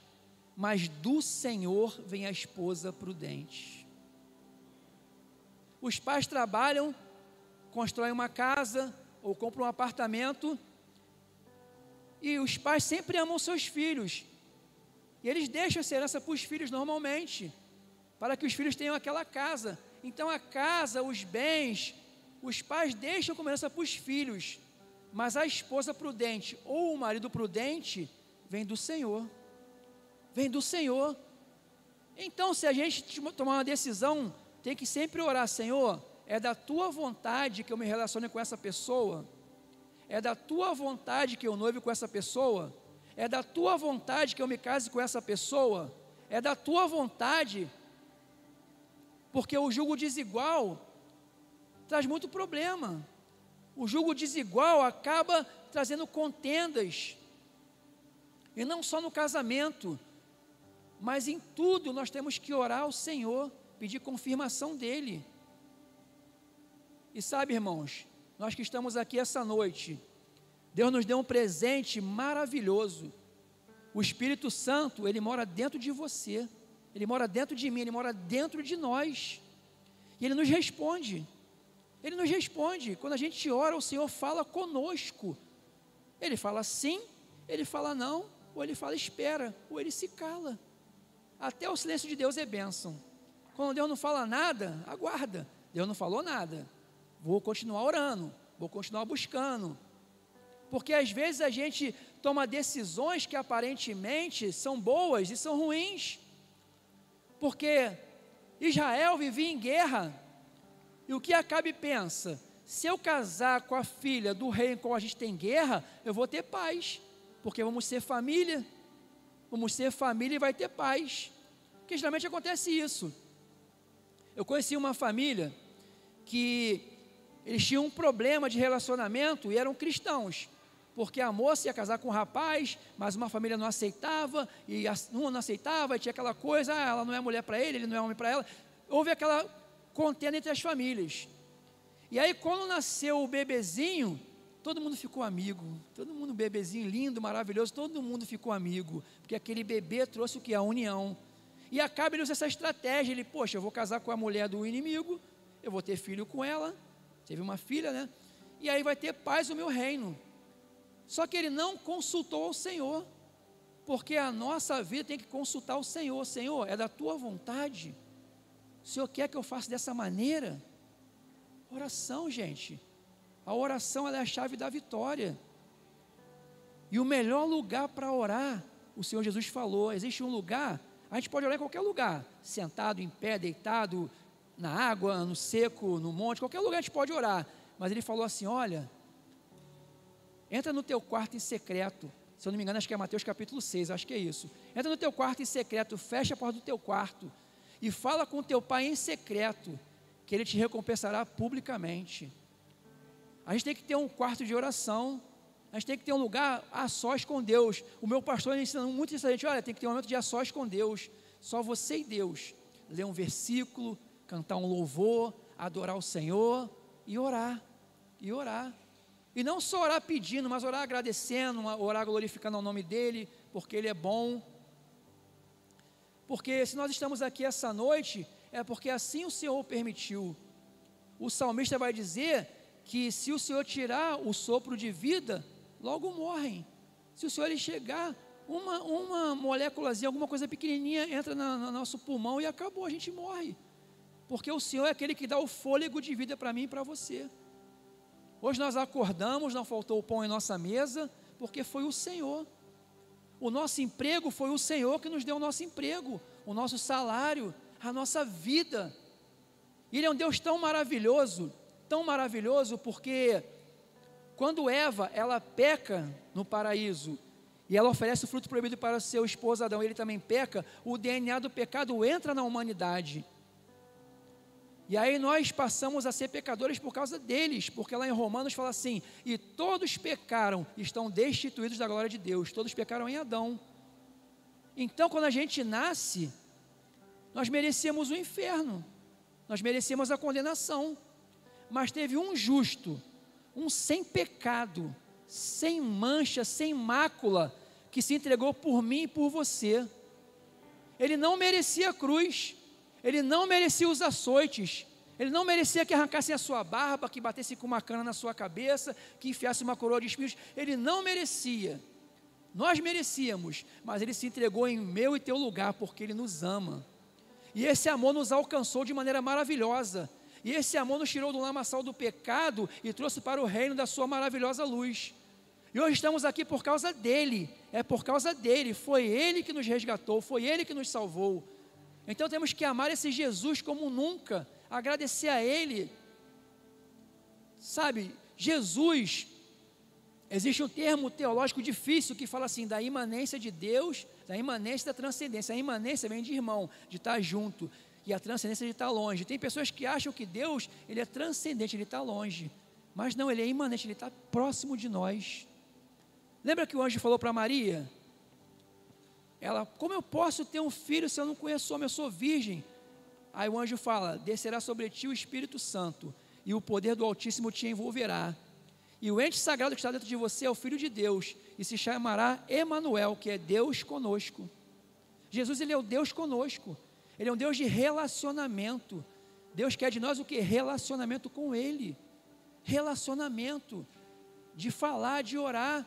mas do Senhor vem a esposa prudente. Os pais trabalham, constroem uma casa ou compram um apartamento, e os pais sempre amam seus filhos, e eles deixam essa herança para os filhos normalmente, para que os filhos tenham aquela casa. Então a casa, os bens, os pais deixam como herança para os filhos, mas a esposa prudente ou o marido prudente vem do Senhor, vem do Senhor. Então, se a gente tomar uma decisão, tem que sempre orar: Senhor, é da tua vontade que eu me relacione com essa pessoa? É da tua vontade que eu noive com essa pessoa? É da tua vontade que eu me case com essa pessoa? É da tua vontade? Porque o julgo desigual traz muito problema. O julgo desigual acaba trazendo contendas, e não só no casamento, mas em tudo nós temos que orar ao Senhor, pedir confirmação dEle. E sabe, irmãos, nós que estamos aqui essa noite, Deus nos deu um presente maravilhoso. O Espírito Santo, Ele mora dentro de você, Ele mora dentro de mim, Ele mora dentro de nós, e Ele nos responde. Ele nos responde. Quando a gente ora, o Senhor fala conosco. Ele fala sim, Ele fala não, ou Ele fala espera, ou Ele se cala. Até o silêncio de Deus é bênção. Quando Deus não fala nada, aguarda. Deus não falou nada, vou continuar orando, vou continuar buscando. Porque às vezes a gente toma decisões que aparentemente são boas e são ruins. Porque Israel vivia em guerra, e o que Acabe pensa? Se eu casar com a filha do rei com qual a gente tem guerra, eu vou ter paz, porque vamos ser família e vai ter paz. Porque geralmente acontece isso. Eu conheci uma família que eles tinham um problema de relacionamento e eram cristãos, porque a moça ia casar com um rapaz, mas uma família não aceitava, e uma não aceitava, e tinha aquela coisa: ela não é mulher para ele não é homem para ela. Houve aquela contenda entre as famílias. E aí, quando nasceu o bebezinho, todo mundo ficou amigo, todo mundo, bebezinho lindo, maravilhoso, todo mundo ficou amigo, porque aquele bebê trouxe o que? A união. E Acabe ele usa essa estratégia. Ele: poxa, eu vou casar com a mulher do inimigo, eu vou ter filho com ela, teve uma filha, né? E aí vai ter paz no meu reino. Só que ele não consultou ao Senhor, porque a nossa vida tem que consultar o Senhor. Senhor, é da tua vontade? O Senhor quer que eu faça dessa maneira? Oração, gente. A oração, ela é a chave da vitória. E o melhor lugar para orar, o Senhor Jesus falou, existe um lugar, a gente pode orar em qualquer lugar, sentado, em pé, deitado, na água, no seco, no monte, qualquer lugar a gente pode orar. Mas ele falou assim: olha, entra no teu quarto em secreto. Se eu não me engano, acho que é Mateus capítulo 6, acho que é isso. Entra no teu quarto em secreto, fecha a porta do teu quarto e fala com teu pai em secreto, que ele te recompensará publicamente. A gente tem que ter um quarto de oração, a gente tem que ter um lugar a sós com Deus. O meu pastor ensina muito isso a gente: olha, tem que ter um momento de a sós com Deus, só você e Deus. Ler um versículo, cantar um louvor, adorar o Senhor e orar, e orar. E não só orar pedindo, mas orar agradecendo, orar glorificando o nome dEle, porque Ele é bom. Porque se nós estamos aqui essa noite, é porque assim o Senhor permitiu. O salmista vai dizer que se o Senhor tirar o sopro de vida, logo morrem. Se o Senhor ele chegar, uma moléculazinha, alguma coisa pequenininha entra no nosso pulmão e acabou, a gente morre. Porque o Senhor é aquele que dá o fôlego de vida para mim e para você. Hoje nós acordamos, não faltou o pão em nossa mesa, porque foi o Senhor. O nosso emprego foi o Senhor que nos deu o nosso emprego, o nosso salário, a nossa vida. Ele é um Deus tão maravilhoso, porque quando Eva, ela peca no paraíso, e ela oferece o fruto proibido para o seu esposo Adão, ele também peca, o DNA do pecado entra na humanidade. E aí nós passamos a ser pecadores por causa deles, porque lá em Romanos fala assim: e todos pecaram, estão destituídos da glória de Deus. Todos pecaram em Adão. Então, quando a gente nasce, Nós merecíamos o inferno, nós merecíamos a condenação, mas teve um justo, um sem pecado, sem mancha, sem mácula, que se entregou por mim e por você. Ele não merecia a cruz, ele não merecia os açoites, ele não merecia que arrancassem a sua barba, que batesse com uma cana na sua cabeça, que enfiasse uma coroa de espinhos, ele não merecia. Nós merecíamos, mas ele se entregou em meu e teu lugar, porque ele nos ama. E esse amor nos alcançou de maneira maravilhosa. E esse amor nos tirou do lamaçal do pecado e trouxe para o reino da sua maravilhosa luz. E hoje estamos aqui por causa dele, é por causa dele, foi ele que nos resgatou, foi ele que nos salvou. Então temos que amar esse Jesus como nunca, agradecer a ele. Sabe, Jesus, existe um termo teológico difícil que fala assim, da imanência de Deus, da imanência da transcendência. A imanência vem de irmão, de estar junto, e a transcendência de estar longe. Tem pessoas que acham que Deus, ele é transcendente, ele está longe, mas não, ele é imanente, ele está próximo de nós. Lembra que o anjo falou para Maria? Ela, como eu posso ter um filho se eu não conheço homem, eu sou virgem? Aí o anjo fala, descerá sobre ti o Espírito Santo, e o poder do Altíssimo te envolverá. E o ente sagrado que está dentro de você é o Filho de Deus, e se chamará Emanuel, que é Deus conosco. Jesus, ele é o Deus conosco, ele é um Deus de relacionamento. Deus quer de nós o que? Relacionamento com ele, relacionamento, de falar, de orar.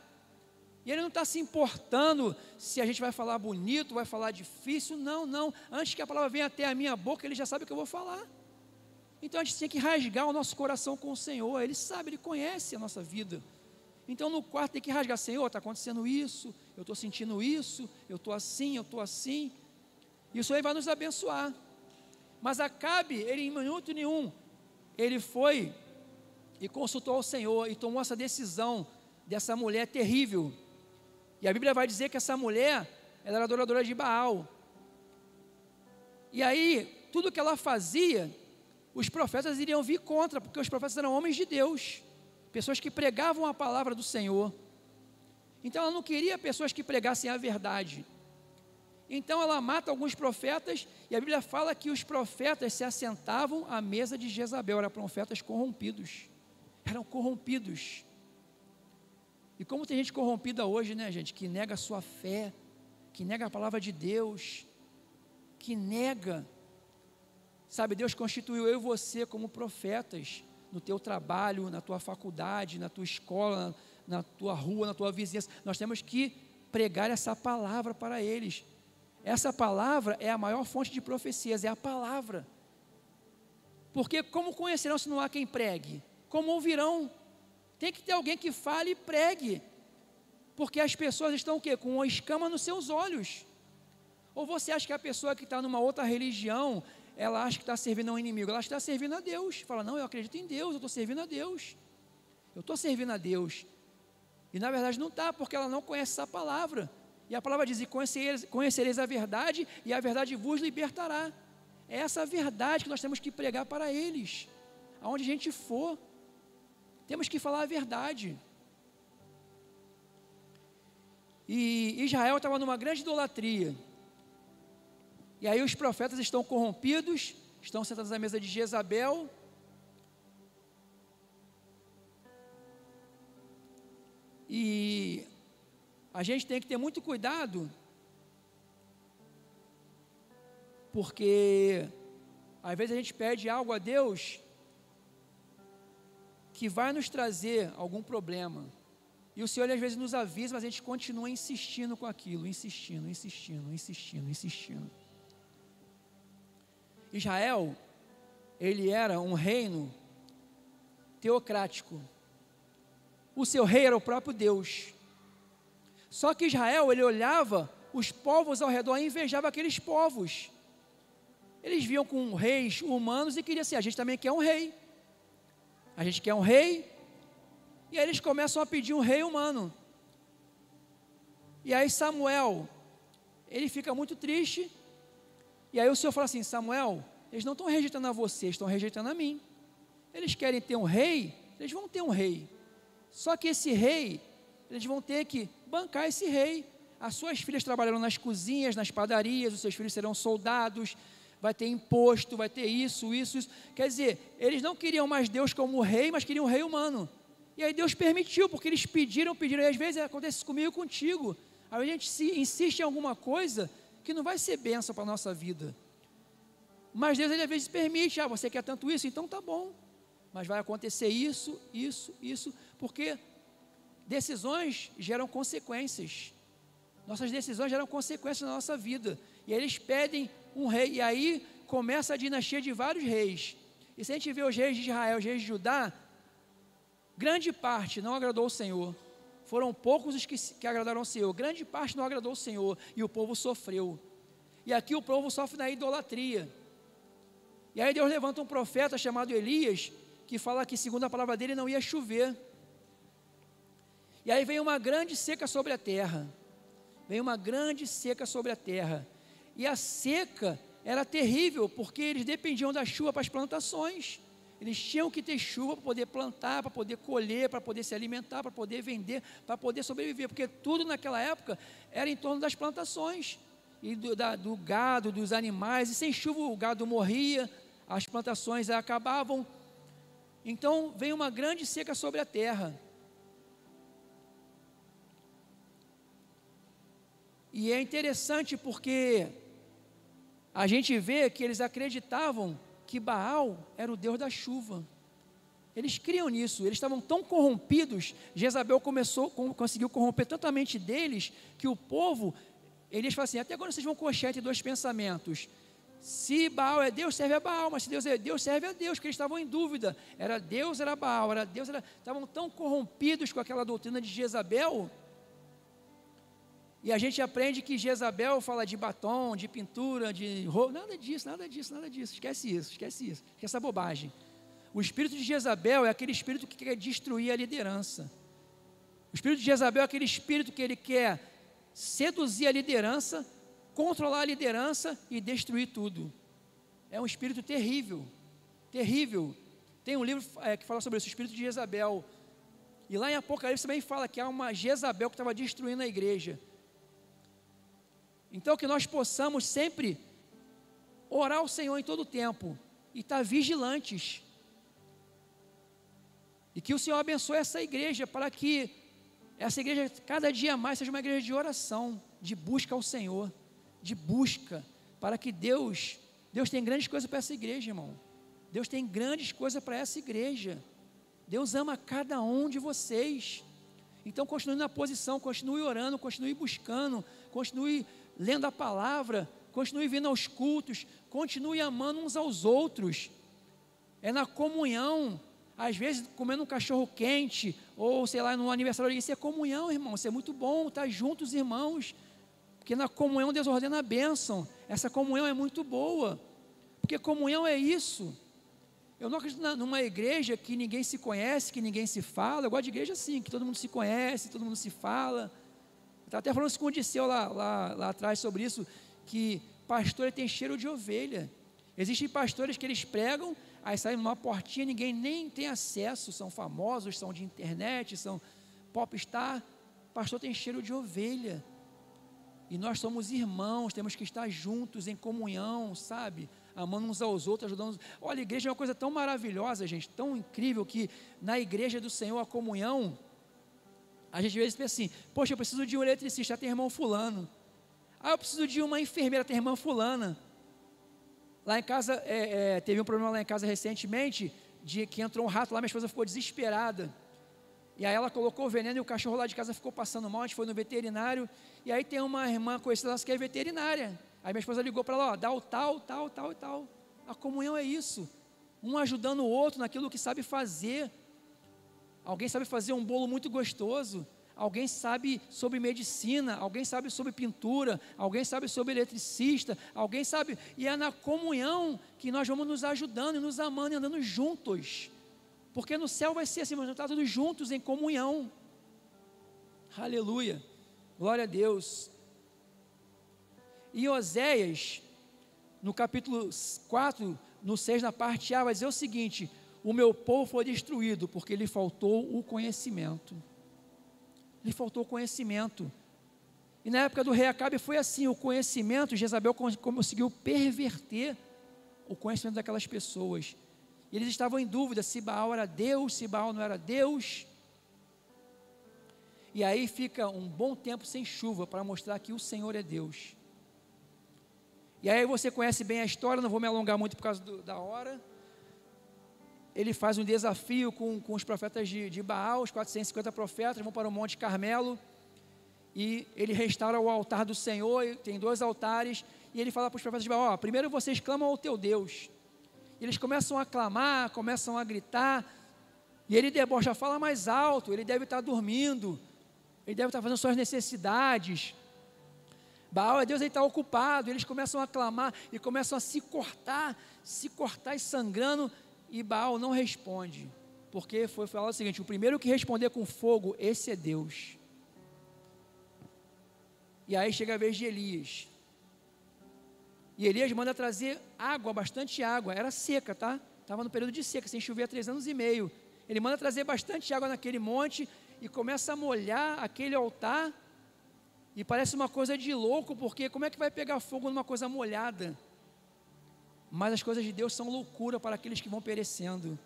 E ele não está se importando se a gente vai falar bonito, vai falar difícil, não, não. Antes que a palavra venha até a minha boca, ele já sabe o que eu vou falar. Então a gente tem que rasgar o nosso coração com o Senhor, ele sabe, ele conhece a nossa vida. Então no quarto tem que rasgar, Senhor, está acontecendo isso, eu estou sentindo isso, eu estou assim, eu estou assim. Isso aí vai nos abençoar. Mas Acabe, ele em minuto nenhum, ele foi e consultou ao Senhor e tomou essa decisão dessa mulher terrível. E a Bíblia vai dizer que essa mulher, ela era adoradora de Baal. E aí, tudo que ela fazia, os profetas iriam vir contra, porque os profetas eram homens de Deus, pessoas que pregavam a palavra do Senhor. Então ela não queria pessoas que pregassem a verdade. Então ela mata alguns profetas, e a Bíblia fala que os profetas se assentavam à mesa de Jezabel, eram profetas corrompidos, eram corrompidos. E como tem gente corrompida hoje, né, gente, que nega a sua fé, que nega a palavra de Deus, que nega, sabe, Deus constituiu eu e você como profetas, no teu trabalho, na tua faculdade, na tua escola, na tua rua, na tua vizinhança. Nós temos que pregar essa palavra para eles. Essa palavra é a maior fonte de profecias, é a palavra. Porque como conhecerão se não há quem pregue? Como ouvirão? Tem que ter alguém que fale e pregue. Porque as pessoas estão o quê? Com uma escama nos seus olhos. Ou você acha que a pessoa que está numa outra religião, ela acha que está servindo a um inimigo? Ela está servindo a Deus. Fala, não, eu acredito em Deus, eu estou servindo a Deus. Eu estou servindo a Deus. E na verdade não está, porque ela não conhece essa palavra. E a palavra diz, e conhecereis a verdade, e a verdade vos libertará. É essa verdade que nós temos que pregar para eles. Aonde a gente for, temos que falar a verdade. E Israel estava numa grande idolatria. E aí os profetas estão corrompidos, estão sentados à mesa de Jezabel. E a gente tem que ter muito cuidado, porque às vezes a gente pede algo a Deus que vai nos trazer algum problema. E o Senhor às vezes nos avisa, mas a gente continua insistindo com aquilo, insistindo. Israel, ele era um reino teocrático. O seu rei era o próprio Deus. Só que Israel, ele olhava os povos ao redor e invejava aqueles povos. Eles viam com reis humanos e queriam assim, a gente também quer um rei. A gente quer um rei. E aí eles começam a pedir um rei humano. E aí Samuel, ele fica muito triste. E aí o Senhor fala assim, Samuel, eles não estão rejeitando a você, estão rejeitando a mim. Eles querem ter um rei, eles vão ter um rei. Só que esse rei, eles vão ter que bancar esse rei. As suas filhas trabalharão nas cozinhas, nas padarias, os seus filhos serão soldados, vai ter imposto, vai ter isso. Quer dizer, eles não queriam mais Deus como rei, mas queriam um rei humano. E aí Deus permitiu, porque eles pediram, e às vezes acontece isso comigo e contigo. Aí a gente insiste em alguma coisa que não vai ser bênção para a nossa vida. Mas Deus, ele às vezes permite, você quer tanto isso, então tá bom. Mas vai acontecer isso, porque decisões geram consequências. Nossas decisões geram consequências na nossa vida. E aí eles pedem um rei, e aí começa a dinastia de vários reis. E se a gente vê os reis de Israel, os reis de Judá, grande parte não agradou o Senhor. Foram poucos os que agradaram o Senhor. Grande parte não agradou o Senhor, e o povo sofreu. E aqui o povo sofre na idolatria. E aí Deus levanta um profeta chamado Elias, que fala que segundo a palavra dele não ia chover. E aí vem uma grande seca sobre a terra. E a seca era terrível, porque eles dependiam da chuva para as plantações. Eles tinham que ter chuva para poder plantar, para poder colher, para poder se alimentar, para poder vender, para poder sobreviver, porque tudo naquela época era em torno das plantações, e do gado, dos animais, e sem chuva o gado morria, as plantações acabavam. Então vem uma grande seca sobre a terra. E é interessante porque a gente vê que eles acreditavam que Baal era o Deus da chuva. Eles criam nisso, eles estavam tão corrompidos, Jezabel conseguiu corromper tanto a mente deles, que o povo, eles falam assim, até agora vocês vão coxar entre dois pensamentos. Se Baal é Deus, serve a Baal, mas se Deus é Deus, serve a Deus, porque eles estavam em dúvida, era Deus, era Baal, estavam tão corrompidos com aquela doutrina de Jezabel. E a gente aprende que Jezabel fala de batom, de pintura, de roupa, nada disso, esquece essa bobagem. O espírito de Jezabel é aquele espírito que quer destruir a liderança. O espírito de Jezabel é aquele espírito que ele quer seduzir a liderança, controlar a liderança e destruir tudo. É um espírito terrível, terrível. Tem um livro que fala sobre isso, o espírito de Jezabel. E lá em Apocalipse também fala que há uma Jezabel que estava destruindo a igreja. Então que nós possamos sempre orar ao Senhor em todo o tempo e estar vigilantes. E que o Senhor abençoe essa igreja para que essa igreja cada dia mais seja uma igreja de oração, de busca ao Senhor, de busca, para que Deus tem grandes coisas para essa igreja, irmão. Deus tem grandes coisas para essa igreja. Deus ama cada um de vocês. Então continue na posição, continue orando, continue buscando, continue lendo a palavra, continue vindo aos cultos, continue amando uns aos outros. É na comunhão, às vezes comendo um cachorro quente, ou sei lá, no aniversário, isso é comunhão, irmão, isso é muito bom, estar juntos, irmãos, porque na comunhão Deus ordena a bênção. Essa comunhão é muito boa, porque comunhão é isso. Eu não acredito numa igreja que ninguém se conhece, que ninguém se fala. Eu gosto de igreja assim, que todo mundo se conhece, todo mundo se fala. Estava até falando isso com o Disseu lá atrás sobre isso, que pastor tem cheiro de ovelha. Existem pastores que eles pregam, aí saem numa portinha, ninguém nem tem acesso, são famosos, são de internet, são popstar. Pastor tem cheiro de ovelha. E nós somos irmãos, temos que estar juntos em comunhão, sabe? Amando uns aos outros, ajudando. Olha, a igreja é uma coisa tão maravilhosa, gente, tão incrível, que na igreja do Senhor a comunhão, a gente às vezes pensa assim, poxa, eu preciso de um eletricista, tem irmão fulano. Eu preciso de uma enfermeira, tem irmã fulana. Lá em casa, teve um problema lá em casa recentemente, de que entrou um rato lá, minha esposa ficou desesperada. E aí ela colocou o veneno e o cachorro lá de casa ficou passando mal, a gente foi no veterinário, e aí tem uma irmã conhecida nossa que é veterinária. Aí minha esposa ligou para ela, dá o tal. A comunhão é isso, um ajudando o outro naquilo que sabe fazer. Alguém sabe fazer um bolo muito gostoso, alguém sabe sobre medicina, alguém sabe sobre pintura, alguém sabe sobre eletricista, alguém sabe, e é na comunhão que nós vamos nos ajudando e nos amando e andando juntos, porque no céu vai ser assim, nós vamos estar todos juntos em comunhão. Aleluia, glória a Deus. E Oséias, no capítulo 4, no 6, na parte A, vai dizer o seguinte: o meu povo foi destruído porque lhe faltou o conhecimento. Lhe faltou o conhecimento. E na época do rei Acabe foi assim, o conhecimento, Jezabel conseguiu perverter o conhecimento daquelas pessoas. E eles estavam em dúvida se Baal era Deus, se Baal não era Deus. E aí fica um bom tempo sem chuva para mostrar que o Senhor é Deus. E aí você conhece bem a história, não vou me alongar muito por causa da hora. Ele faz um desafio com os profetas de Baal, os 450 profetas, vão para o Monte Carmelo, e ele restaura o altar do Senhor, tem 2 altares, e ele fala para os profetas de Baal, primeiro vocês clamam ao teu Deus. E eles começam a clamar, começam a gritar, e ele debocha, fala mais alto, ele deve estar dormindo, ele deve estar fazendo suas necessidades. Baal é Deus, ele está ocupado. Eles começam a clamar e começam a se cortar e sangrando, e Baal não responde, porque foi falado o seguinte: o primeiro que responder com fogo, esse é Deus. E aí chega a vez de Elias, e Elias manda trazer água, bastante água, era seca, tá? Estava no período de seca, sem chover há 3 anos e meio. Ele manda trazer bastante água naquele monte, e começa a molhar aquele altar, e parece uma coisa de louco, porque como é que vai pegar fogo numa coisa molhada? Mas as coisas de Deus são loucura para aqueles que vão perecendo.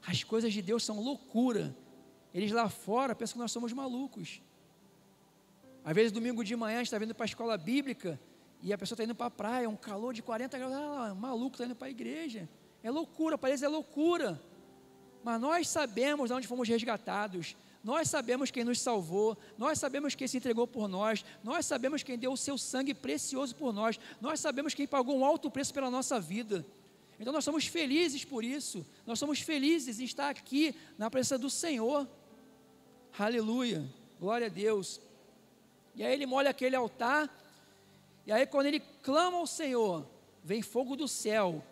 As coisas de Deus são loucura. Eles lá fora pensam que nós somos malucos. Às vezes domingo de manhã a gente está vindo para a escola bíblica, e a pessoa está indo para a praia, um calor de 40 graus, maluco, está indo para a igreja. É loucura, para eles é loucura. Mas nós sabemos de onde fomos resgatados. Nós sabemos quem nos salvou, nós sabemos quem se entregou por nós, nós sabemos quem deu o seu sangue precioso por nós, nós sabemos quem pagou um alto preço pela nossa vida. Então nós somos felizes por isso, nós somos felizes em estar aqui na presença do Senhor. Aleluia, glória a Deus. E aí ele molha aquele altar, e aí quando ele clama ao Senhor, vem fogo do céu,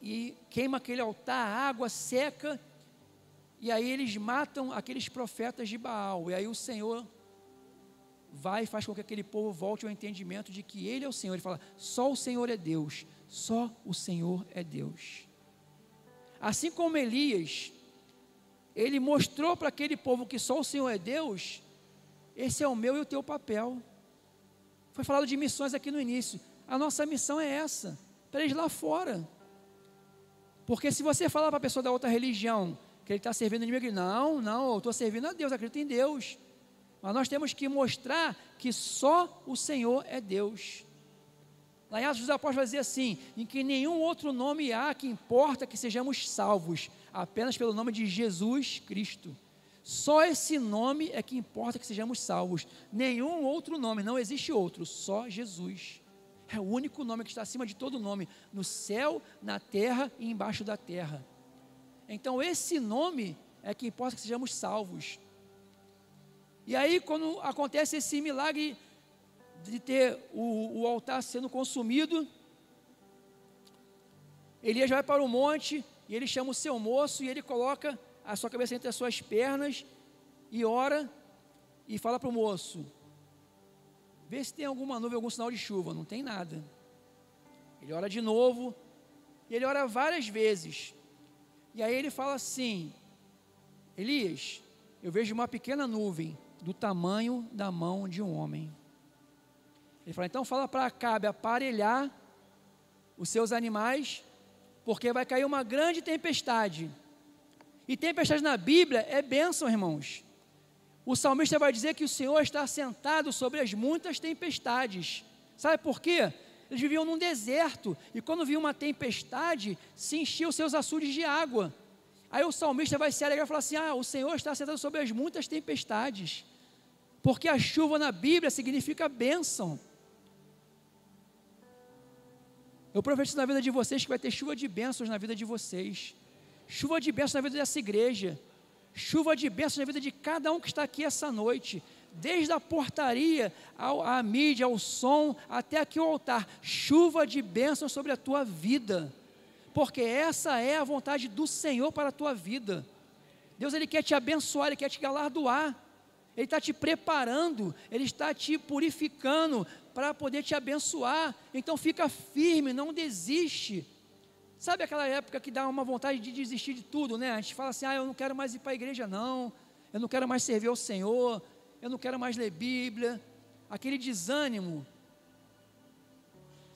e queima aquele altar, a água seca, e aí eles matam aqueles profetas de Baal, e aí o Senhor vai e faz com que aquele povo volte ao entendimento de que Ele é o Senhor. Ele fala, só o Senhor é Deus, só o Senhor é Deus. Assim como Elias, ele mostrou para aquele povo que só o Senhor é Deus, esse é o meu e o teu papel. Foi falado de missões aqui no início, a nossa missão é essa, para eles lá fora. Porque se você falar para a pessoa da outra religião, que ele está servindo o inimigo, não, eu estou servindo a Deus, acredito em Deus. Mas nós temos que mostrar que só o Senhor é Deus. Lá em Atos dos Apóstolos vai dizer assim, em que nenhum outro nome há que importa que sejamos salvos, apenas pelo nome de Jesus Cristo. Só esse nome é que importa que sejamos salvos. Nenhum outro nome, não existe outro, só Jesus. É o único nome que está acima de todo nome, no céu, na terra e embaixo da terra. Então esse nome é que importa que sejamos salvos. E aí quando acontece esse milagre de ter o altar sendo consumido, Elias vai para o monte, e ele chama o seu moço, e ele coloca a sua cabeça entre as suas pernas, e ora, e fala para o moço, vê se tem alguma nuvem, algum sinal de chuva. Não tem nada. Ele ora de novo, e ele ora várias vezes. E aí ele fala assim, Elias, eu vejo uma pequena nuvem do tamanho da mão de um homem. Ele fala, então fala para Acabe aparelhar os seus animais, porque vai cair uma grande tempestade. E tempestade na Bíblia é bênção, irmãos. O salmista vai dizer que o Senhor está sentado sobre as muitas tempestades. Sabe por quê? Eles viviam num deserto, e quando viam uma tempestade, se enchiam os seus açudes de água. Aí o salmista vai se alegrar e falar assim, o Senhor está sentado sobre as muitas tempestades, porque a chuva na Bíblia significa bênção. Eu profetizo na vida de vocês que vai ter chuva de bênçãos na vida de vocês, chuva de bênçãos na vida dessa igreja, chuva de bênçãos na vida de cada um que está aqui essa noite, desde a portaria, à mídia, ao som, até aqui o altar, chuva de bênçãos sobre a tua vida, porque essa é a vontade do Senhor para a tua vida. Deus, Ele quer te abençoar, Ele quer te galardoar, Ele está te preparando, Ele está te purificando para poder te abençoar. Então fica firme, não desiste. Sabe aquela época que dá uma vontade de desistir de tudo, né? A gente fala assim, eu não quero mais ir para a igreja não, eu não quero mais servir ao Senhor, eu não quero mais ler Bíblia, aquele desânimo.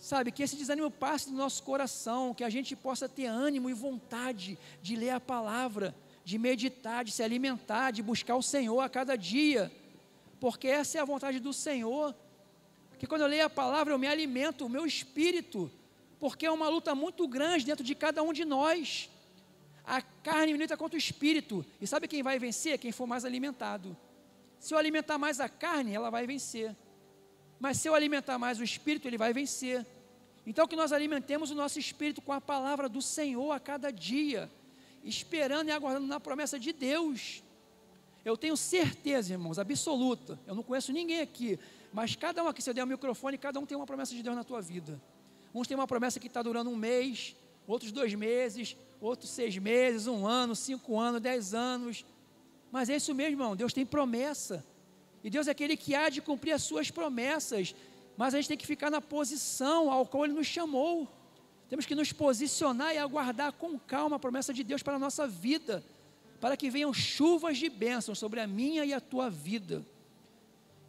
Sabe, que esse desânimo passe do nosso coração, que a gente possa ter ânimo e vontade de ler a palavra, de meditar, de se alimentar, de buscar o Senhor a cada dia, porque essa é a vontade do Senhor, que quando eu leio a palavra eu me alimento, o meu espírito, porque é uma luta muito grande dentro de cada um de nós, a carne milita contra o espírito, e sabe quem vai vencer? Quem for mais alimentado. Se eu alimentar mais a carne, ela vai vencer, mas se eu alimentar mais o espírito, ele vai vencer. Então que nós alimentemos o nosso espírito com a palavra do Senhor a cada dia, esperando e aguardando na promessa de Deus. Eu tenho certeza, irmãos, absoluta, eu não conheço ninguém aqui, mas cada um aqui, se eu der o microfone, cada um tem uma promessa de Deus na tua vida. Uns tem uma promessa que está durando 1 mês, outros 2 meses, outros 6 meses, 1 ano, 5 anos, 10 anos, mas é isso mesmo, irmão, Deus tem promessa, e Deus é aquele que há de cumprir as suas promessas, mas a gente tem que ficar na posição ao qual Ele nos chamou, temos que nos posicionar e aguardar com calma a promessa de Deus para a nossa vida, para que venham chuvas de bênçãos sobre a minha e a tua vida.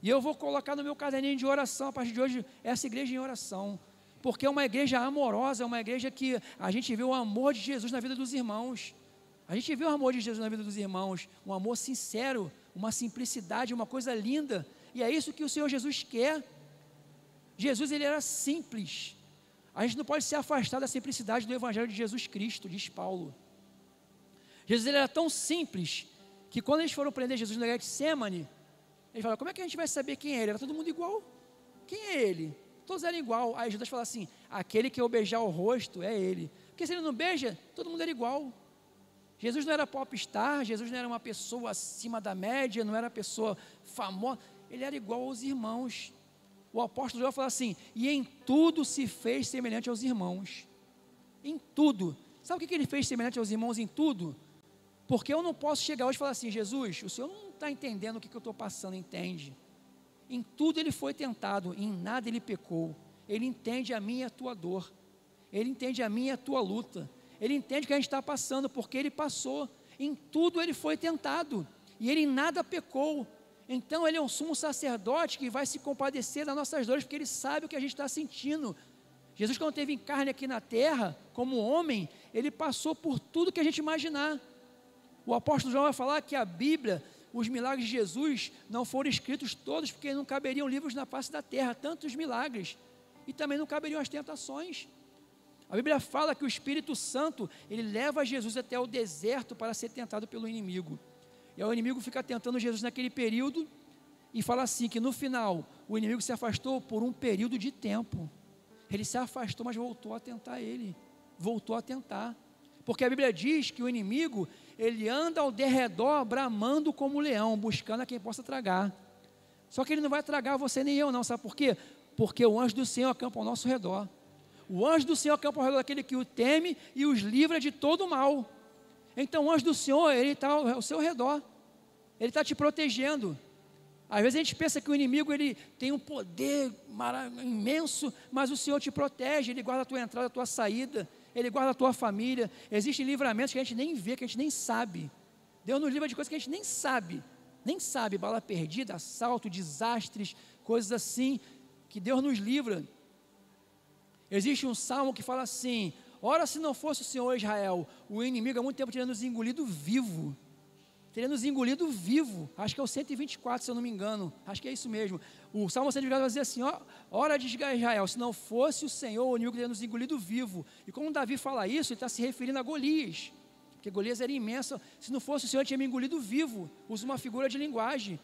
E eu vou colocar no meu caderninho de oração, a partir de hoje, essa igreja em oração, porque é uma igreja amorosa, é uma igreja que a gente vê o amor de Jesus na vida dos irmãos, a gente vê o amor de Jesus na vida dos irmãos, um amor sincero, uma simplicidade, uma coisa linda, e é isso que o Senhor Jesus quer. Jesus, ele era simples, a gente não pode se afastar da simplicidade do Evangelho de Jesus Cristo, diz Paulo. Jesus, ele era tão simples, que quando eles foram prender Jesus no Getsemane, ele fala, como é que a gente vai saber quem é ele? Era todo mundo igual, quem é ele? Todos eram igual. Aí Judas fala assim, aquele que eu beijar o rosto é ele, porque se ele não beija, todo mundo era igual. Jesus não era popstar, Jesus não era uma pessoa acima da média, não era uma pessoa famosa, ele era igual aos irmãos. O apóstolo João fala assim, e em tudo se fez semelhante aos irmãos, em tudo. Sabe o que ele fez semelhante aos irmãos em tudo? Porque eu não posso chegar hoje e falar assim, Jesus, o Senhor não está entendendo o que eu estou passando, entende? Em tudo ele foi tentado, em nada ele pecou, ele entende a minha e a tua dor, ele entende a minha e a tua luta, ele entende o que a gente está passando, porque ele passou, em tudo ele foi tentado, e ele em nada pecou. Então ele é um sumo sacerdote que vai se compadecer das nossas dores, porque ele sabe o que a gente está sentindo. Jesus, quando teve em carne aqui na terra, como homem, ele passou por tudo que a gente imaginar. O apóstolo João vai falar que a Bíblia, os milagres de Jesus não foram escritos todos, porque não caberiam livros na face da terra, tantos milagres, e também não caberiam as tentações. A Bíblia fala que o Espírito Santo, ele leva Jesus até o deserto para ser tentado pelo inimigo, e o inimigo fica tentando Jesus naquele período, e fala assim, que no final, o inimigo se afastou por um período de tempo, ele se afastou, mas voltou a tentar ele, voltou a tentar, porque a Bíblia diz que o inimigo, ele anda ao derredor, bramando como leão, buscando a quem possa tragar, só que ele não vai tragar você nem eu não, sabe por quê? Porque o anjo do Senhor acampa ao nosso redor, o anjo do Senhor acampa ao redor daquele que o teme e os livra de todo o mal. Então o anjo do Senhor, ele está ao seu redor, ele está te protegendo. Às vezes a gente pensa que o inimigo, ele tem um poder imenso, mas o Senhor te protege, ele guarda a tua entrada, a tua saída, ele guarda a tua família. Existem livramentos que a gente nem vê, que a gente nem sabe. Deus nos livra de coisas que a gente nem sabe, bala perdida, assalto, desastres, coisas assim, que Deus nos livra. Existe um salmo que fala assim, ora se não fosse o Senhor Israel, o inimigo há muito tempo teria nos engolido vivo, acho que é o 124, se eu não me engano, acho que é isso mesmo. O Salmo 124 vai dizer assim, ora de Israel, se não fosse o Senhor, o inimigo teria nos engolido vivo. E como Davi fala isso, ele está se referindo a Golias, porque Golias era imenso, se não fosse o Senhor, ele tinha me engolido vivo, usa uma figura de linguagem,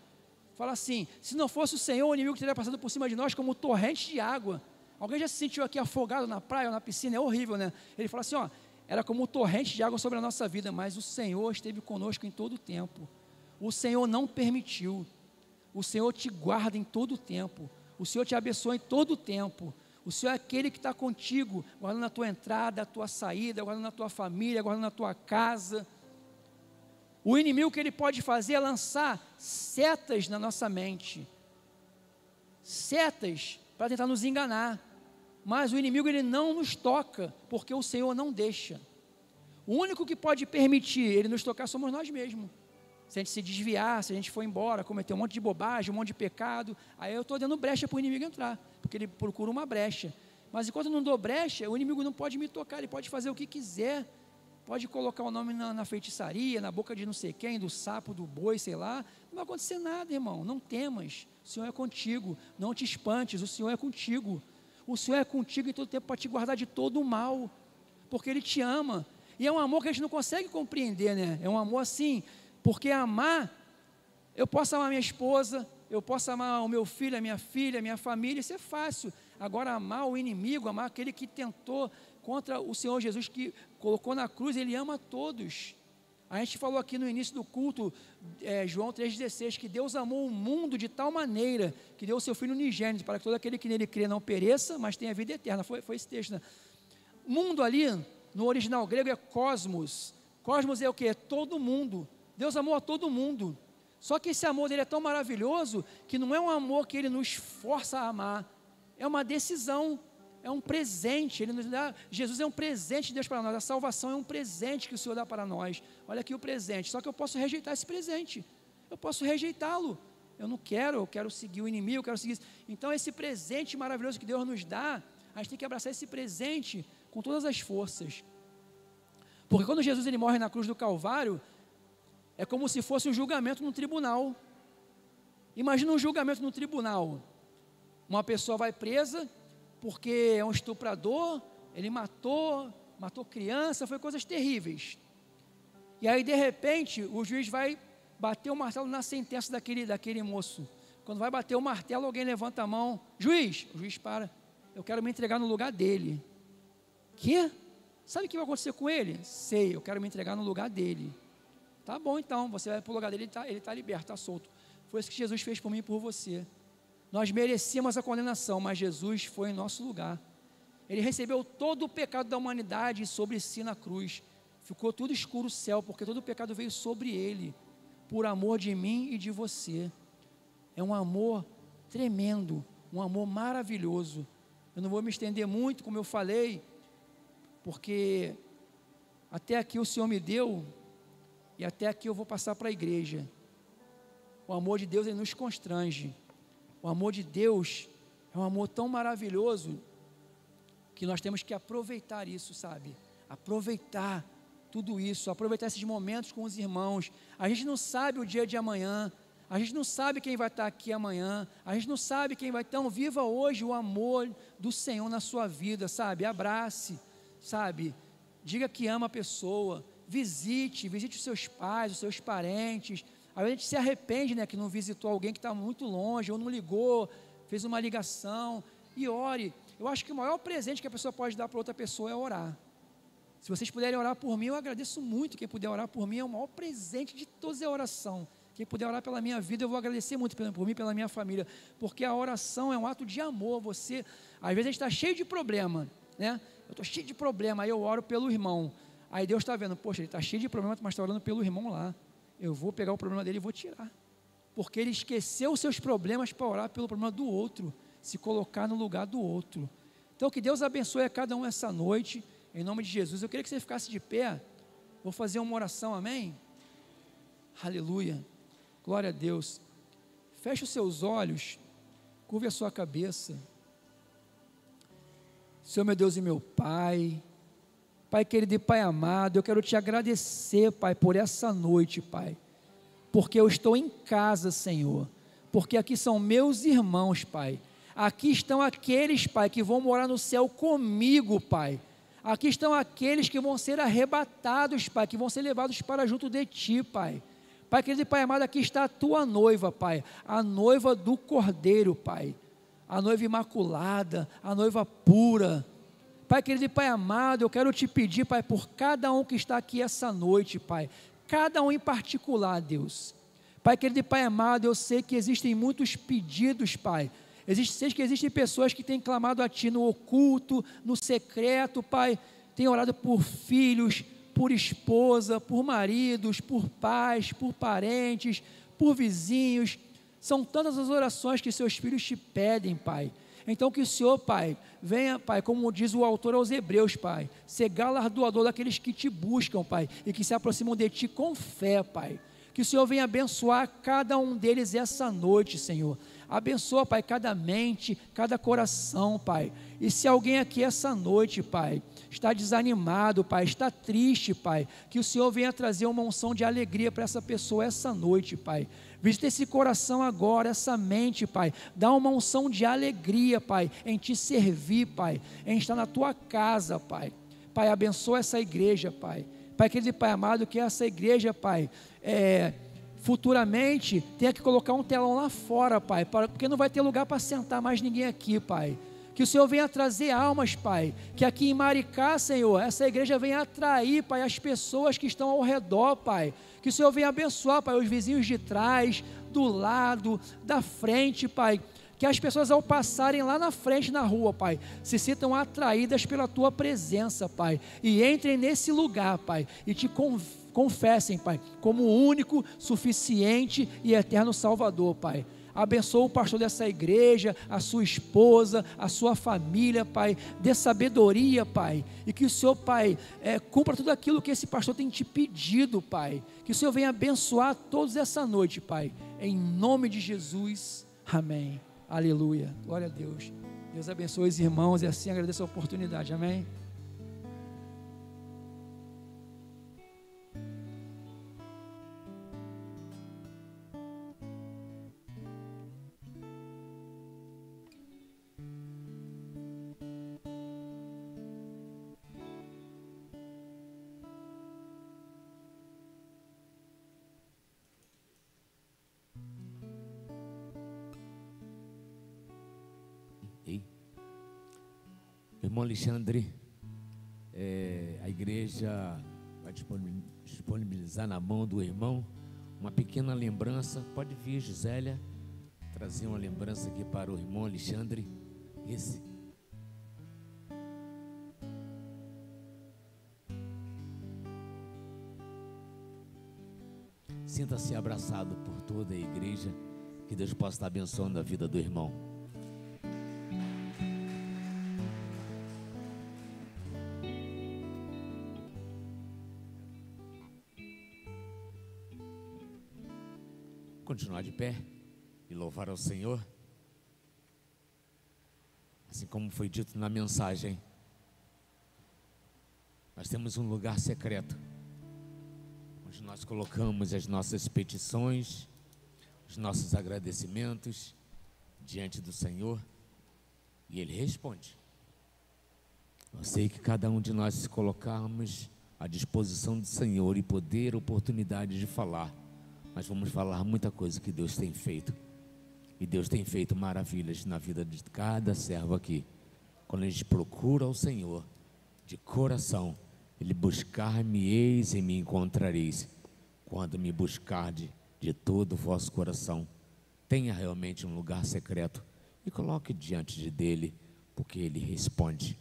fala assim, se não fosse o Senhor, o inimigo teria passado por cima de nós como torrente de água. Alguém já se sentiu aqui afogado na praia ou na piscina? É horrível, né? Ele fala assim, era como um torrente de água sobre a nossa vida, mas o Senhor esteve conosco em todo o tempo. O Senhor não permitiu. O Senhor te guarda em todo o tempo. O Senhor te abençoa em todo o tempo. O Senhor é aquele que está contigo, guardando a tua entrada, a tua saída, guardando a tua família, guardando a tua casa. O inimigo que ele pode fazer é lançar setas na nossa mente. Setas para tentar nos enganar. Mas o inimigo, ele não nos toca, porque o Senhor não deixa. O único que pode permitir ele nos tocar somos nós mesmos. Se a gente se desviar, se a gente for embora, cometer um monte de bobagem, um monte de pecado, aí eu estou dando brecha para o inimigo entrar, porque ele procura uma brecha. Mas enquanto eu não dou brecha, o inimigo não pode me tocar, ele pode fazer o que quiser, pode colocar o nome na feitiçaria, na boca de não sei quem, do sapo, do boi, sei lá, não vai acontecer nada, irmão, não temas, o Senhor é contigo, não te espantes, o Senhor é contigo em todo tempo para te guardar de todo o mal, porque Ele te ama, e é um amor que a gente não consegue compreender, né? É um amor assim, porque amar, eu posso amar minha esposa, eu posso amar o meu filho, a minha filha, a minha família, isso é fácil. Agora amar o inimigo, amar aquele que tentou contra o Senhor Jesus, que colocou na cruz, Ele ama a todos. A gente falou aqui no início do culto, João 3,16, que Deus amou o mundo de tal maneira, que deu o seu Filho unigênito, para que todo aquele que nele crê não pereça, mas tenha vida eterna. Foi esse texto, né? Mundo ali, no original grego, é cosmos. Cosmos é o quê? É todo mundo. Deus amou a todo mundo. Só que esse amor dele é tão maravilhoso, que não é um amor que Ele nos força a amar, é uma decisão, é um presente, Ele nos dá, Jesus é um presente de Deus para nós, a salvação é um presente que o Senhor dá para nós, olha aqui o presente, só que eu posso rejeitar esse presente, eu posso rejeitá-lo, eu quero seguir o inimigo, eu quero seguir, então esse presente maravilhoso que Deus nos dá, a gente tem que abraçar esse presente com todas as forças, porque quando Jesus ele morre na cruz do Calvário, é como se fosse um julgamento no tribunal. Imagina um julgamento no tribunal. Uma pessoa vai presa porque é um estuprador, ele matou criança, foi coisas terríveis. E aí, de repente, o juiz vai bater o martelo na sentença daquele moço. Quando vai bater o martelo, alguém levanta a mão. Juiz, o juiz para. Eu quero me entregar no lugar dele. Quê? Sabe o que vai acontecer com ele? Sei, eu quero me entregar no lugar dele. Tá bom, então, você vai para o lugar dele, ele está liberto, está solto. Foi isso que Jesus fez por mim e por você. Nós merecíamos a condenação, mas Jesus foi em nosso lugar. Ele recebeu todo o pecado da humanidade sobre si na cruz. Ficou tudo escuro o céu, porque todo o pecado veio sobre Ele, por amor de mim e de você. É um amor tremendo, um amor maravilhoso. Eu não vou me estender muito, como eu falei, porque até aqui o Senhor me deu, e até aqui eu vou passar para a igreja. O amor de Deus, Ele nos constrange. O amor de Deus é um amor tão maravilhoso, que nós temos que aproveitar isso, sabe? Aproveitar tudo isso, aproveitar esses momentos com os irmãos. A gente não sabe o dia de amanhã, a gente não sabe quem vai estar aqui amanhã, a gente não sabe quem vai estar. Então, viva hoje o amor do Senhor na sua vida, sabe? Abrace, sabe? Diga que ama a pessoa. Visite os seus pais, os seus parentes. Às vezes a gente se arrepende, né, que não visitou alguém que está muito longe, ou não ligou, fez uma ligação, e ore. Eu acho que o maior presente que a pessoa pode dar para outra pessoa é orar. Se vocês puderem orar por mim, eu agradeço muito. Quem puder orar por mim, é o maior presente de todos é a oração. Quem puder orar pela minha vida, eu vou agradecer muito por mim e pela minha família, porque a oração é um ato de amor. Você, às vezes a gente está cheio de problema, né? Eu estou cheio de problema, aí eu oro pelo irmão. Aí Deus está vendo, poxa, ele está cheio de problema, mas está orando pelo irmão lá. Eu vou pegar o problema dele e vou tirar. Porque ele esqueceu os seus problemas para orar pelo problema do outro, se colocar no lugar do outro. Então, que Deus abençoe a cada um essa noite, em nome de Jesus. Eu queria que você ficasse de pé, vou fazer uma oração, amém? Aleluia, glória a Deus. Feche os seus olhos, curve a sua cabeça. Senhor, meu Deus e meu Pai, Pai querido e Pai amado, eu quero te agradecer, Pai, por essa noite, Pai, porque eu estou em casa, Senhor, porque aqui são meus irmãos, Pai, aqui estão aqueles, Pai, que vão morar no céu comigo, Pai, aqui estão aqueles que vão ser arrebatados, Pai, que vão ser levados para junto de Ti, Pai. Pai querido e Pai amado, aqui está a Tua noiva, Pai, a noiva do Cordeiro, Pai, a noiva imaculada, a noiva pura. Pai querido e Pai amado, eu quero te pedir, Pai, por cada um que está aqui essa noite, Pai, cada um em particular, Deus. Pai querido e Pai amado, eu sei que existem muitos pedidos, Pai. Sei que existem pessoas que têm clamado a Ti no oculto, no secreto, Pai, têm orado por filhos, por esposa, por maridos, por pais, por parentes, por vizinhos. São tantas as orações que seus filhos te pedem, Pai. Então que o Senhor, Pai, venha, Pai, como diz o autor aos Hebreus, Pai, ser galardoador daqueles que te buscam, Pai, e que se aproximam de Ti com fé, Pai. Que o Senhor venha abençoar cada um deles essa noite, Senhor. Abençoa, Pai, cada mente, cada coração, Pai. E se alguém aqui essa noite, Pai, está desanimado, Pai, está triste, Pai, que o Senhor venha trazer uma unção de alegria para essa pessoa essa noite, Pai. Visita esse coração agora, essa mente, Pai. Dá uma unção de alegria, Pai, em te servir, Pai, em estar na tua casa, Pai. Pai, abençoa essa igreja, Pai. Pai, querido Pai amado, que essa igreja, Pai, futuramente tenha que colocar um telão lá fora, Pai, porque não vai ter lugar para sentar mais ninguém aqui, Pai. Que o Senhor venha trazer almas, Pai, que aqui em Maricá, Senhor, essa igreja venha atrair, Pai, as pessoas que estão ao redor, Pai. Que o Senhor venha abençoar, Pai, os vizinhos de trás, do lado, da frente, Pai. Que as pessoas ao passarem lá na frente na rua, Pai, se sintam atraídas pela Tua presença, Pai, e entrem nesse lugar, Pai, e te confessem, Pai, como o único, suficiente e eterno Salvador, Pai. Abençoa o pastor dessa igreja, a sua esposa, a sua família, Pai. Dê sabedoria, Pai. E que o Senhor, Pai, cumpra tudo aquilo que esse pastor tem te pedido, Pai. Que o Senhor venha abençoar todos essa noite, Pai. Em nome de Jesus. Amém. Aleluia. Glória a Deus. Deus abençoe os irmãos e assim agradeço a oportunidade. Amém. Irmão Alexandre, a igreja vai disponibilizar na mão do irmão uma pequena lembrança. Pode vir, Gisélia, trazer uma lembrança aqui para o irmão Alexandre. Esse. Sinta-se abraçado por toda a igreja. Que Deus possa estar abençoando a vida do irmão. Continuar de pé e louvar ao Senhor, assim como foi dito na mensagem. Nós temos um lugar secreto, onde nós colocamos as nossas petições, os nossos agradecimentos diante do Senhor, e Ele responde. Eu sei que cada um de nós, se colocarmos à disposição do Senhor e poder, oportunidade de falar, nós vamos falar muita coisa que Deus tem feito. E Deus tem feito maravilhas na vida de cada servo aqui. Quando a gente procura ao Senhor de coração, Ele buscar-me-eis e me encontrareis. Quando me buscardes de todo o vosso coração, tenha realmente um lugar secreto e coloque diante dele, porque Ele responde.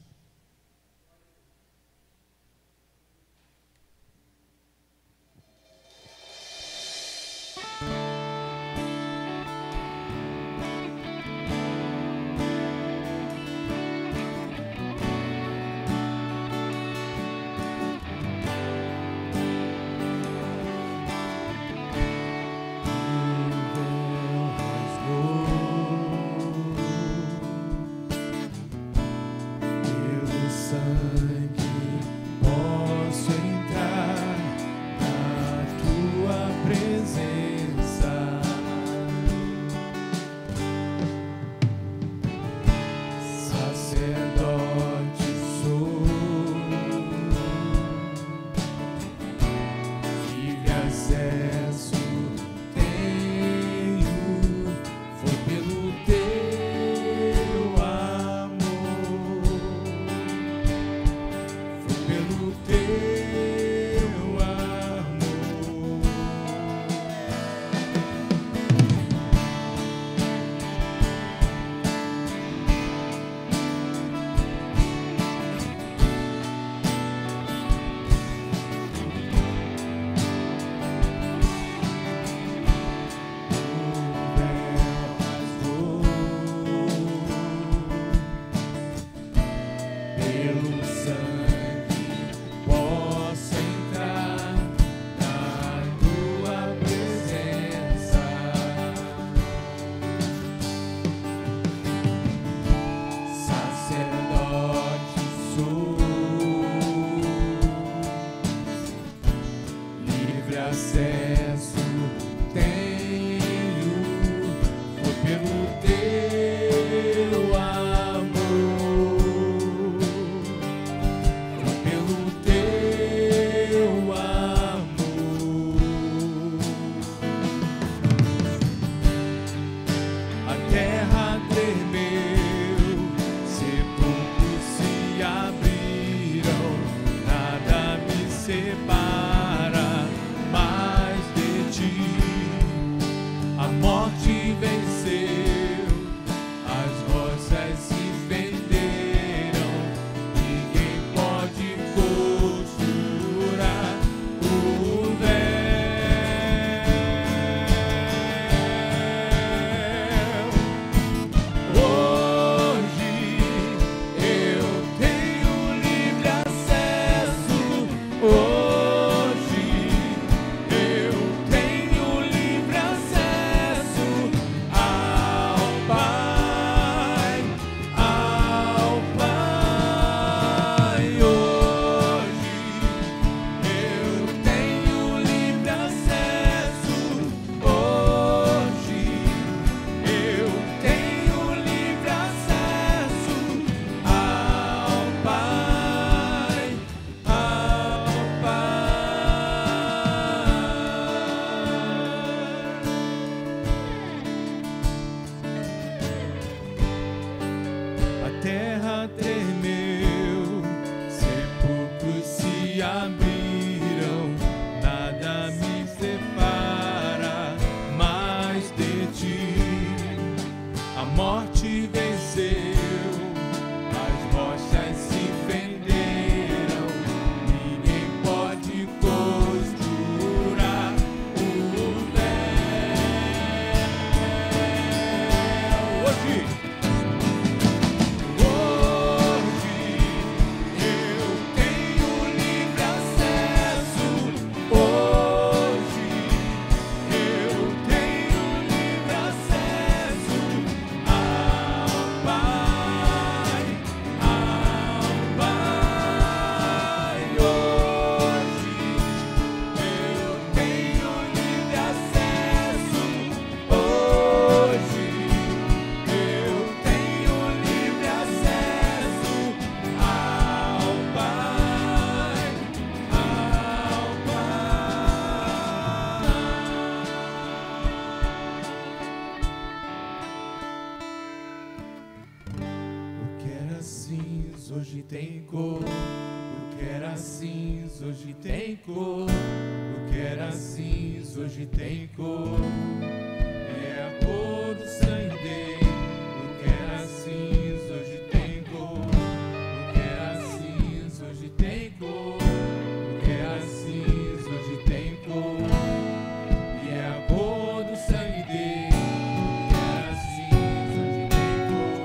acesso tenho, foi pelo teu amor, foi pelo teu amor. A terra tremeu, sepulcros se abriram, nada me separa mais de ti. A morte venceu, as rochas se fenderam, ninguém pode costurar o véu. Hoje eu tenho livre acesso. Hoje eu tenho livre acesso ao Pai, ao Pai. Hoje eu tenho livre acesso. Hoje eu tenho livre acesso ao Pai, ao Pai. A terra tremeu, sepulcros se abriram, nada me separa mais de ti. A morte venceu, as rochas se fenderam, ninguém pode costurar o véu. Hoje eu tenho livre acesso. Hoje eu tenho livre acesso ao Pai, ao Pai. Hoje eu tenho livre acesso. Hoje eu tenho livre acesso ao Pai, ao Pai. O que era cinza hoje tem cor. O que era cinza hoje tem cor. O que era cinza hoje tem cor. E é a cor do sangue dele. O que era cinza hoje tem cor. O que era cinza hoje tem cor. O que era cinza hoje tem cor. E é a cor do sangue dele. O que era cinza hoje tem cor.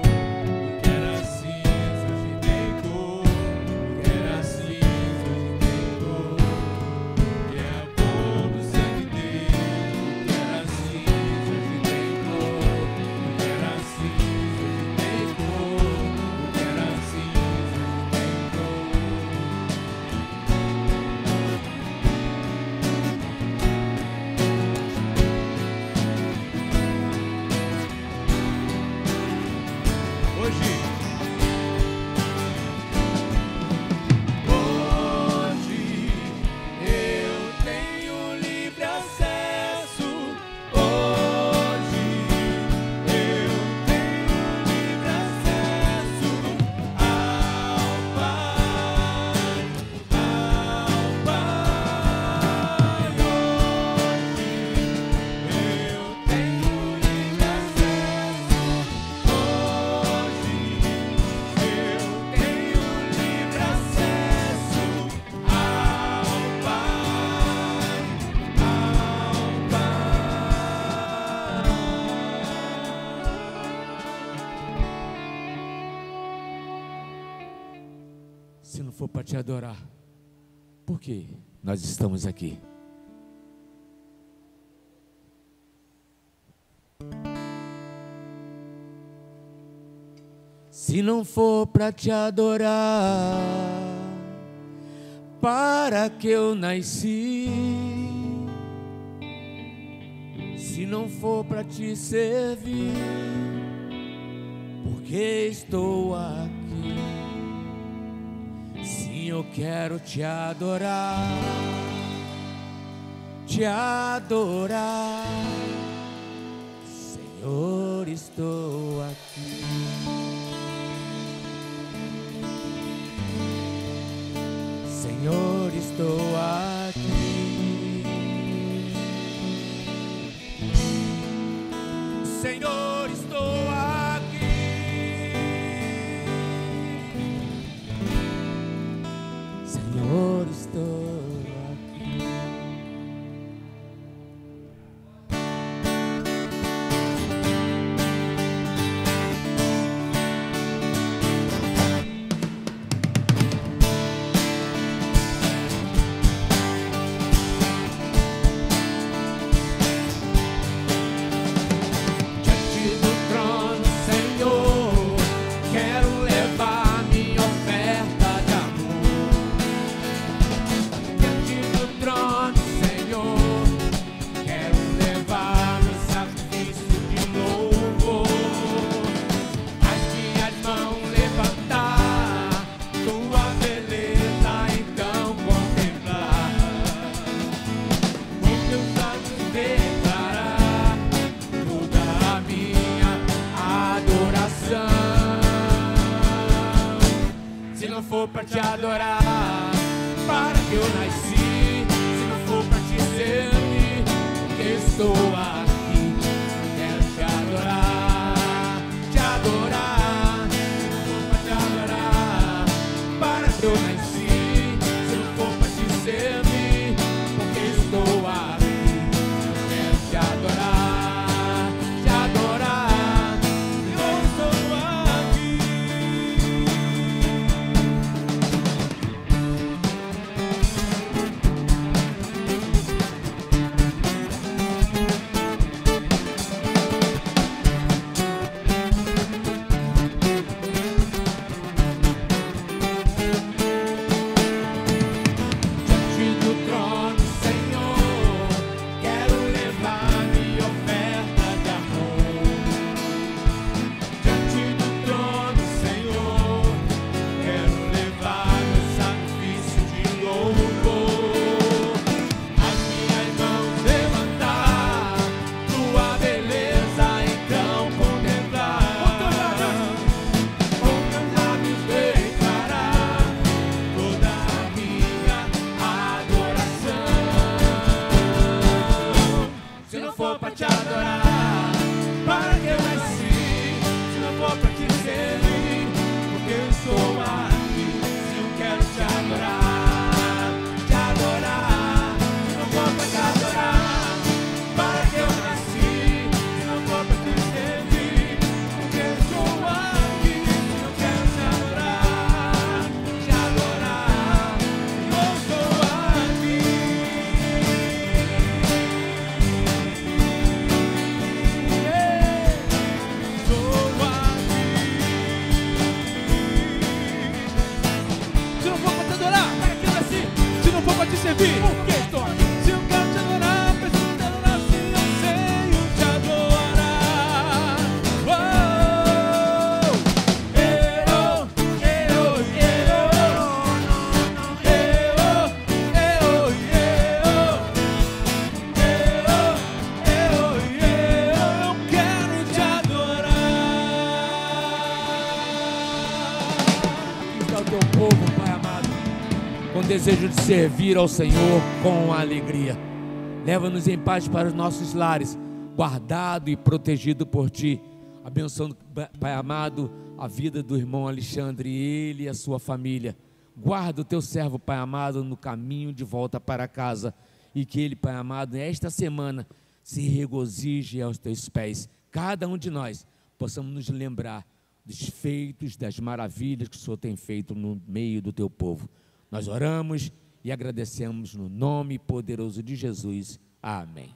O que era cinza hoje tem cor. O que era cinza hoje tem cor. E é a cor do sangue dele. O que era cinza hoje tem cor. O que era cinza hoje tem cor. O que era cinza hoje tem cor. Hoje eu tenho livre acesso. Hoje eu tenho livre acesso ao Pai, ao Pai. Hoje eu tenho livre acesso. Hoje eu tenho livre acesso ao Pai, ao Pai. Se não for para te adorar, por que nós estamos aqui? Se não for para te adorar, para que eu nasci? Se não for para te servir, porque estou aqui. Sim, eu quero te adorar, te adorar. Senhor, estou aqui. Senhor, estou aqui. Senhor, estou aqui. Senhor, estou aqui. Para te adorar, para que eu nasci. Se não for para te servir, porque estou aqui. Quero te adorar, te adorar. Se não for para te adorar, para que eu nasci. Se não for para te servir, porque estou aqui. Quero te adorar, te adorar. Eu estou aqui. Desejo de servir ao Senhor com alegria. Leva-nos em paz para os nossos lares, guardado e protegido por Ti. Abençoando, Pai amado, a vida do irmão Alexandre, ele e a sua família. Guarda o Teu servo, Pai amado, no caminho de volta para casa. E que ele, Pai amado, nesta semana se regozije aos Teus pés. Cada um de nós possamos nos lembrar dos feitos, das maravilhas que o Senhor tem feito no meio do Teu povo. Nós oramos e agradecemos no nome poderoso de Jesus. Amém.